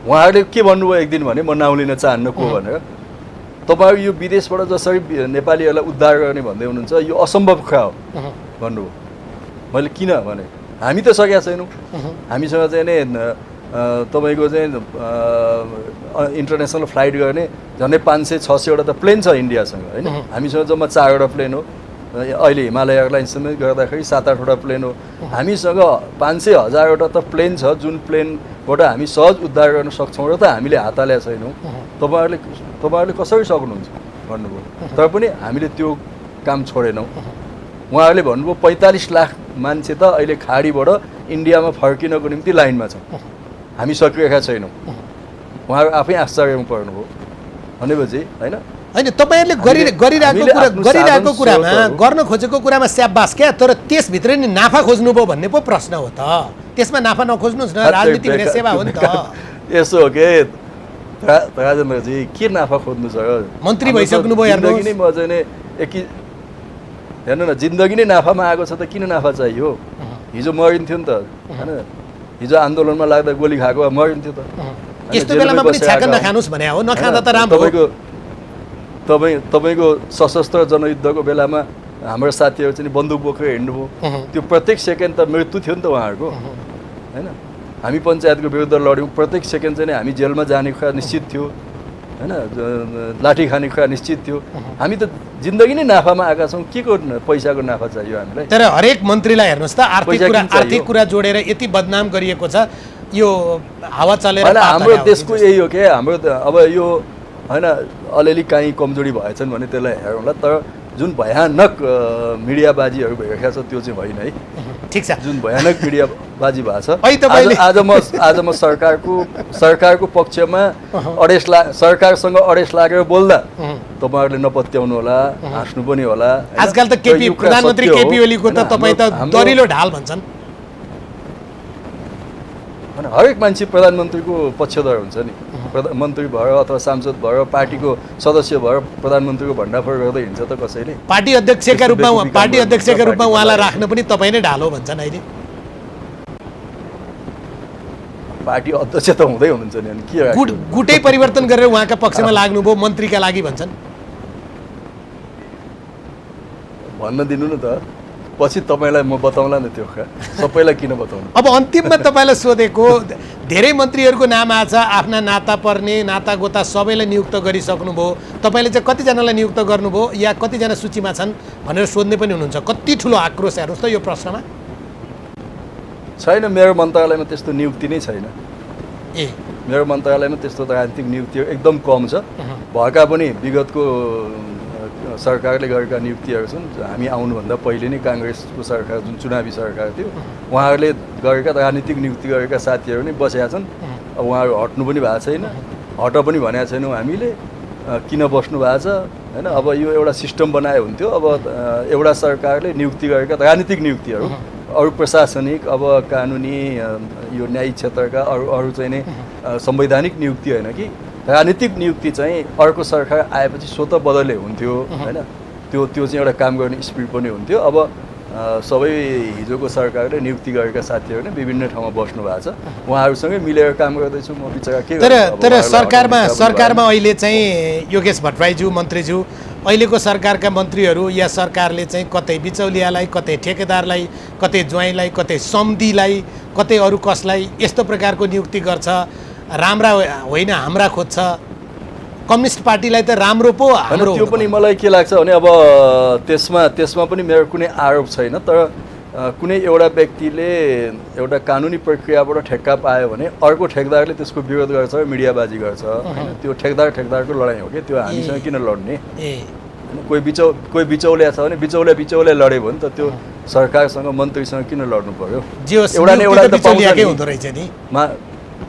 S2: उहाँहरूले के भन्नुभयो एक दिन भने, म नाउँ लिन चाहन्न को भनेर, तपाईँहरू यो विदेशबाट जसरी नेपालीहरूलाई उद्धार गर्ने भन्दै हुनुहुन्छ यो असम्भव कुरा हो भन्नुभयो। मैले किन भने हामी त सकेका छैनौँ। हामीसँग चाहिँ नि तपाईँको चाहिँ इन्टरनेसनल फ्लाइट गर्ने झन्डै 500-600 त प्लेन छ इन्डियासँग होइन। हामीसँग जम्मा 4 प्लेन हो। अहिले हिमालय एयरलाइन्ससँग गर्दाखेरि 7-8 प्लेन हो। हामीसँग 500-1000 त प्लेन छ, जुन प्लेनबाट हामी सहज उद्धार गर्न सक्छौँ र त हामीले हात हालेका छैनौँ। तपाईँहरूले कसरी सक्नुहुन्छ भन्नुभयो। तर पनि हामीले त्यो काम छोडेनौँ। उहाँहरूले भन्नुभयो 45 लाख मान्छे त अहिले खाडीबाट इन्डियामा फर्किनको निम्ति लाइनमा छ, हामी सकिरहेका छैनौँ। उहाँहरू आफै आश्चर्यमा पर्नुभयो। भनेपछि होइन
S1: होइन, तपाईँहरूले गरिरहेको कुरामा, गर्न खोजेको कुरामा स्याबास क्या, तर त्यसभित्र नि नाफा खोज्नुभयो भन्ने पो प्रश्न हो त। त्यसमा नाफा नखोज्नुहोस् न, राजनीति भने सेवा हो नि त।
S2: यसो हो के राजेन्द्रजी, के नाफा खोज्नु छ?
S1: मन्त्री भइसक्नुभयो,
S2: जिन्दगी नै म चाहिँ नि हेर्नु न, जिन्दगी नै नाफामा आएको छ त किन नाफा चाहियो? हिजो मरिन्थ्यो नि त होइन। हिजो आन्दोलनमा लाग्दा गोली खाएको मरिन्थ्यो त।
S1: यस्तो बेलामा पनि छ्याक नखानुस् भने हो, नखाँदा त राम्रो।
S2: तपाईँको सशस्त्र जनयुद्धको बेलामा हाम्रो साथीहरू चाहिँ बन्दुक बोकेर हिँड्नुभयो। त्यो प्रत्येक सेकेन्ड त मृत्यु थियो नि त उहाँहरूको होइन। हामी पञ्चायतको विरुद्ध लड्यौँ, प्रत्येक सेकेन्ड चाहिँ हामी जेलमा जाने कुरा निश्चित थियो होइन लाठी खाने कुरा निश्चित थियो। हामी त जिन्दगी नै नाफामा आएका छौँ, के को पैसाको नाफा चाहियो हामीलाई?
S1: तर हरेक मन्त्रीलाई हेर्नुहोस् त
S2: पैसा किन चाहियो?
S1: आर्थिक कुरा जोडेर यति बदनाम गरिएको छ, यो हावा चलेर
S2: होइन,
S1: पाता
S2: हाम्रो
S1: ल्याउने
S2: देशको यही हो क्या। हाम्रो अब यो होइन अलिअलि काहीँ कमजोरी भएछन् भने त्यसलाई हेरौँला, तर जुन भयानक मिडियाबाजीहरू भइरहेको छ त्यो चाहिँ होइन है।
S1: ठिक छ।
S2: जुन भयानक मिडियाबाजी भएको छ,
S1: है तपाईँले-
S2: आज म सरकारको पक्षमा सरकारसँग अडेस लागेर बोल्दा तपाईँहरूले नपत्याउनु होला, हाँस्नु पनि होला।
S1: आजकल त प्रधानमन्त्री केपी ओलीको त तपाईँ त दरिलो ढाल भन्छन्।
S2: होइन, हरेक मान्छे प्रधानमन्त्रीको पक्षधर हुन्छ नि। मन्त्री भएर अथवा सांसद भएर पार्टीको सदस्य भएर प्रधानमन्त्रीको भण्डाफोर गर्दै हिँड्छ त कसैले?
S1: पार्टी अध्यक्षका रूपमा उहाँलाई राख्न पनि तपाईँ नै ढाल हो भन्छन् अहिले।
S2: पार्टी अध्यक्ष त हुँदै हुनुहुन्छ नि, अनि के राख्नु?
S1: गुटै परिवर्तन गरेर उहाँका पक्षमा लाग्नुभयो मन्त्रीका लागि भन्छन्।
S2: भन्न दिनु न त, पछि तपाईँलाई म बताउँला न त्यो कुरा। सबैलाई किन बताउनु?
S1: अब अन्तिममा तपाईँलाई सोधेको, धेरै मन्त्रीहरूको नाम आछ, आफ्ना नाता पर्ने नातागोता सबैलाई नियुक्त गरिसक्नुभयो, तपाईँले चाहिँ कतिजनालाई नियुक्त गर्नुभयो या कतिजना सूचीमा छन् भनेर सोध्ने पनि हुनुहुन्छ। कति ठुलो आक्रोश हेर्नुहोस् त यो प्रश्नमा।
S2: छैन, मेरो मन्त्रालयमा त्यस्तो नियुक्ति नै छैन।
S1: ए
S2: मेरो मन्त्रालयमा त्यस्तो राजनीतिक नियुक्ति एकदम कम छ। भएका पनि विगतको सरकारले गरेका नियुक्तिहरू छन्। हामी आउनुभन्दा पहिले नै काङ्ग्रेसको सरकार, जुन चुनावी सरकार थियो, उहाँहरूले गरेका राजनीतिक नियुक्ति गरेका साथीहरू नै बसेका छन्। अब उहाँहरू हट्नु पनि भएको छैन, हट पनि भनेको छैनौँ हामीले। किन बस्नु भएको छ होइन? अब यो एउटा सिस्टम बनाए हुन्थ्यो। अब एउटा सरकारले नियुक्ति गरेका राजनीतिक नियुक्तिहरू, अरू प्रशासनिक, अब कानुनी, यो न्यायिक क्षेत्रका अरू चाहिँ नै संवैधानिक नियुक्ति होइन कि राजनीतिक नियुक्ति चाहिँ अर्को सरकार आएपछि स्वतः बदले हुन्थ्यो होइन? त्यो चाहिँ एउटा काम गर्ने स्पिड पनि हुन्थ्यो। अब सबै हिजोको सरकारले नियुक्ति गरेका साथीहरू नै विभिन्न ठाउँमा बस्नु भएको छ। उहाँहरूसँगै मिलेर काम गर्दैछु म। बिचरा के
S1: तर सरकारमा अहिले चाहिँ योगेश भट्टराईज्यू मन्त्रीज्यू, अहिलेको सरकारका मन्त्रीहरू या सरकारले चाहिँ कतै बिचौलियालाई, कतै ठेकेदारलाई, कतै ज्वाइँलाई, कतै सम्धिलाई, कतै अरू कसलाई यस्तो प्रकारको नियुक्ति गर्छ। राम्रा होइन हाम्रा खोज्छ। कम्युनिस्ट पार्टीलाई त राम्रो पो हाम्रो।
S2: त्यो पनि मलाई के लाग्छ भने अब त्यसमा पनि मेरो कुनै आरोप छैन। तर कुनै एउटा व्यक्तिले एउटा कानुनी प्रक्रियाबाट ठेक्का पायो भने अर्को ठेकदारले त्यसको विरोध गर्छ, मिडियाबाजी गर्छ होइन? त्यो ठेकदारको लडाइँ हो कि? त्यो हामीसँग किन लड्ने? कोही बिचौलिया छ भने बिचौलिया लड्यो भने त त्यो सरकारसँग मन्त्रीसँग किन लड्नु पर्यो?
S1: एउटा न एउटा त पाउँछ नि। हुँदो रहेछ नि।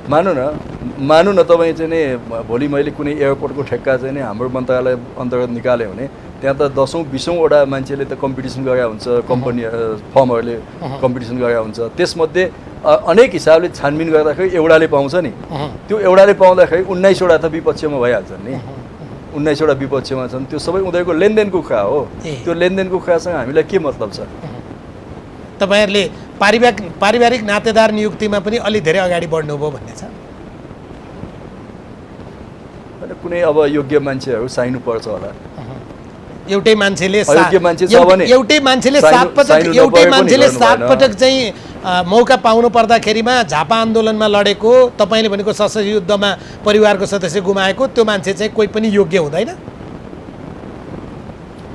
S2: मानु न तपाईँ चाहिँ नि भोलि मैले कुनै एयरपोर्टको ठेक्का चाहिँ नि हाम्रो मन्त्रालय अन्तर्गत निकाल्यो भने त्यहाँ त 10औँ-20औँवटा मान्छेले त कम्पिटिसन गरेका हुन्छ, कम्पनी फर्महरूले कम्पिटिसन गरेका हुन्छ। त्यसमध्ये अनेक हिसाबले छानबिन गर्दाखेरि एउटाले पाउँछ नि। त्यो एउटाले पाउँदाखेरि 19वटा त विपक्षमा भइहाल्छन् नि। 19वटा विपक्षमा छन्। त्यो सबै उनीहरूको लेनदेनको कुरा हो। त्यो लेनदेनको कुरासँग हामीलाई के मतलब छ?
S1: तपाईँहरूले पारिवारिक नातेदार नियुक्तिमा पनि अलि धेरै अगाडि बढ्नुभयो भन्ने छ।
S2: कुनै अब योग्य मान्छेहरू चाहिनु पर्छ होला।
S1: एउटै मान्छेले
S2: एउटै
S1: मान्छेले 7 पटक चाहिँ मौका पाउनु पर्दाखेरिमा झापा आन्दोलनमा लडेको, तपाईँले भनेको सशस्त्र युद्धमा परिवारको सदस्य गुमाएको त्यो मान्छे चाहिँ कोही पनि योग्य हुँदैन।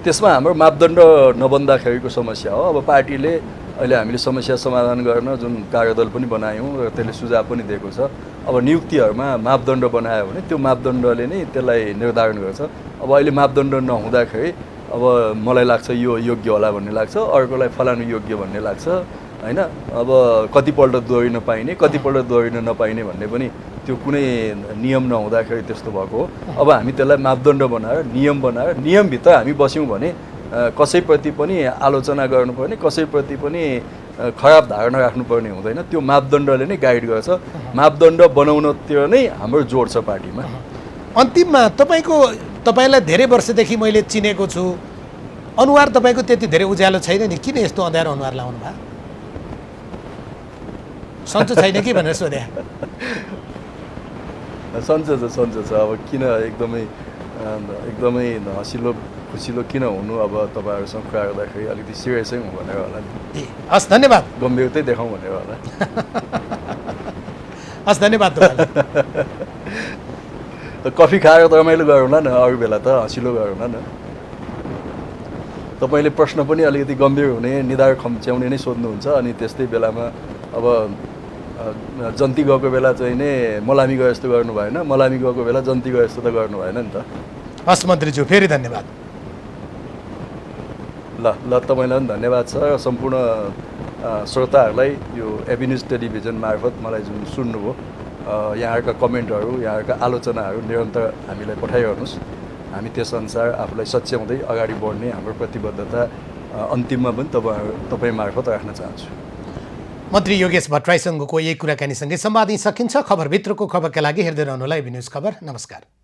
S2: त्यसमा हाम्रो मापदण्ड नबन्दाखेरिको समस्या हो। अब पार्टीले अहिले हामीले समस्या समाधान गर्न जुन कार्यदल पनि बनायौँ र त्यसले सुझाव पनि दिएको छ। अब नियुक्तिहरूमा मापदण्ड बनायो भने त्यो मापदण्डले नै त्यसलाई निर्धारण गर्छ। अब अहिले मापदण्ड नहुँदाखेरि अब मलाई लाग्छ यो योग्य होला भन्ने लाग्छ, अर्कोलाई फलानु योग्य भन्ने लाग्छ होइन? अब कतिपल्ट दोहोरिन पाइने, कतिपल्ट दोहोरिन नपाइने भन्ने पनि त्यो कुनै नियम नहुँदाखेरि त्यस्तो भएको हो। अब हामी त्यसलाई मापदण्ड बनाएर नियम बनाएर नियमभित्र हामी बस्यौँ भने कसैप्रति पनि आलोचना गर्नुपर्ने, कसैप्रति पनि खराब धारणा राख्नुपर्ने हुँदैन। त्यो मापदण्डले नै गाइड गर्छ। मापदण्ड बनाउनतिर नै हाम्रो जोड छ पार्टीमा।
S1: अन्तिममा तपाईँलाई धेरै वर्षदेखि मैले चिनेको छु, अनुहार तपाईँको त्यति धेरै उज्यालो छैन नि, किन यस्तो अँध्यारो अनुहार लाउनु भयो? सन्चो छैन कि भनेर सोधे।
S2: सन्चो छ। अब किन एकदमै हँसिलो खुसिलो किन हुनु? अब तपाईँहरूसँग कुरा गर्दाखेरि अलिकति सिरियसै हुँ भनेर होला नि।
S1: हस्, धन्यवाद।
S2: गम्भीरतै देखाउँ भनेर होला।
S1: हस्, धन्यवाद।
S2: त कफी खाएर त रमाइलो गरौँला न, अरू बेला त हँसिलो गरौँला न। तपाईँले प्रश्न पनि अलिकति गम्भीर हुने, निधार खम्च्याउने नै सोध्नुहुन्छ, अनि त्यस्तै बेलामा अब जन्ती गएको बेला चाहिँ नै मलामी गए जस्तो गर्नु भएन, मलामी गएको बेला जन्ती गए जस्तो त गर्नु भएन नि त।
S1: हस् मन्त्रीज्यू, फेरि धन्यवाद।
S2: ल तपाईँलाई पनि धन्यवाद छ र सम्पूर्ण श्रोताहरूलाई यो एभिन्युज टेलिभिजन मार्फत मलाई जुन सुन्नुभयो, यहाँहरूका कमेन्टहरू, यहाँहरूका आलोचनाहरू निरन्तर हामीलाई पठाइरहनुहोस्। हामी त्यसअनुसार आफूलाई सच्याउँदै अगाडि बढ्ने हाम्रो प्रतिबद्धता अन्तिममा पनि तपाईँ मार्फत राख्न चाहन्छु।
S1: मन्त्री योगेश भट्टराईसँगको यही कुराकानीसँगै संवाद सकिन्छ। खबरभित्रको खबरका लागि हेर्दै रहनुहोला एभिन्युज खबर। नमस्कार।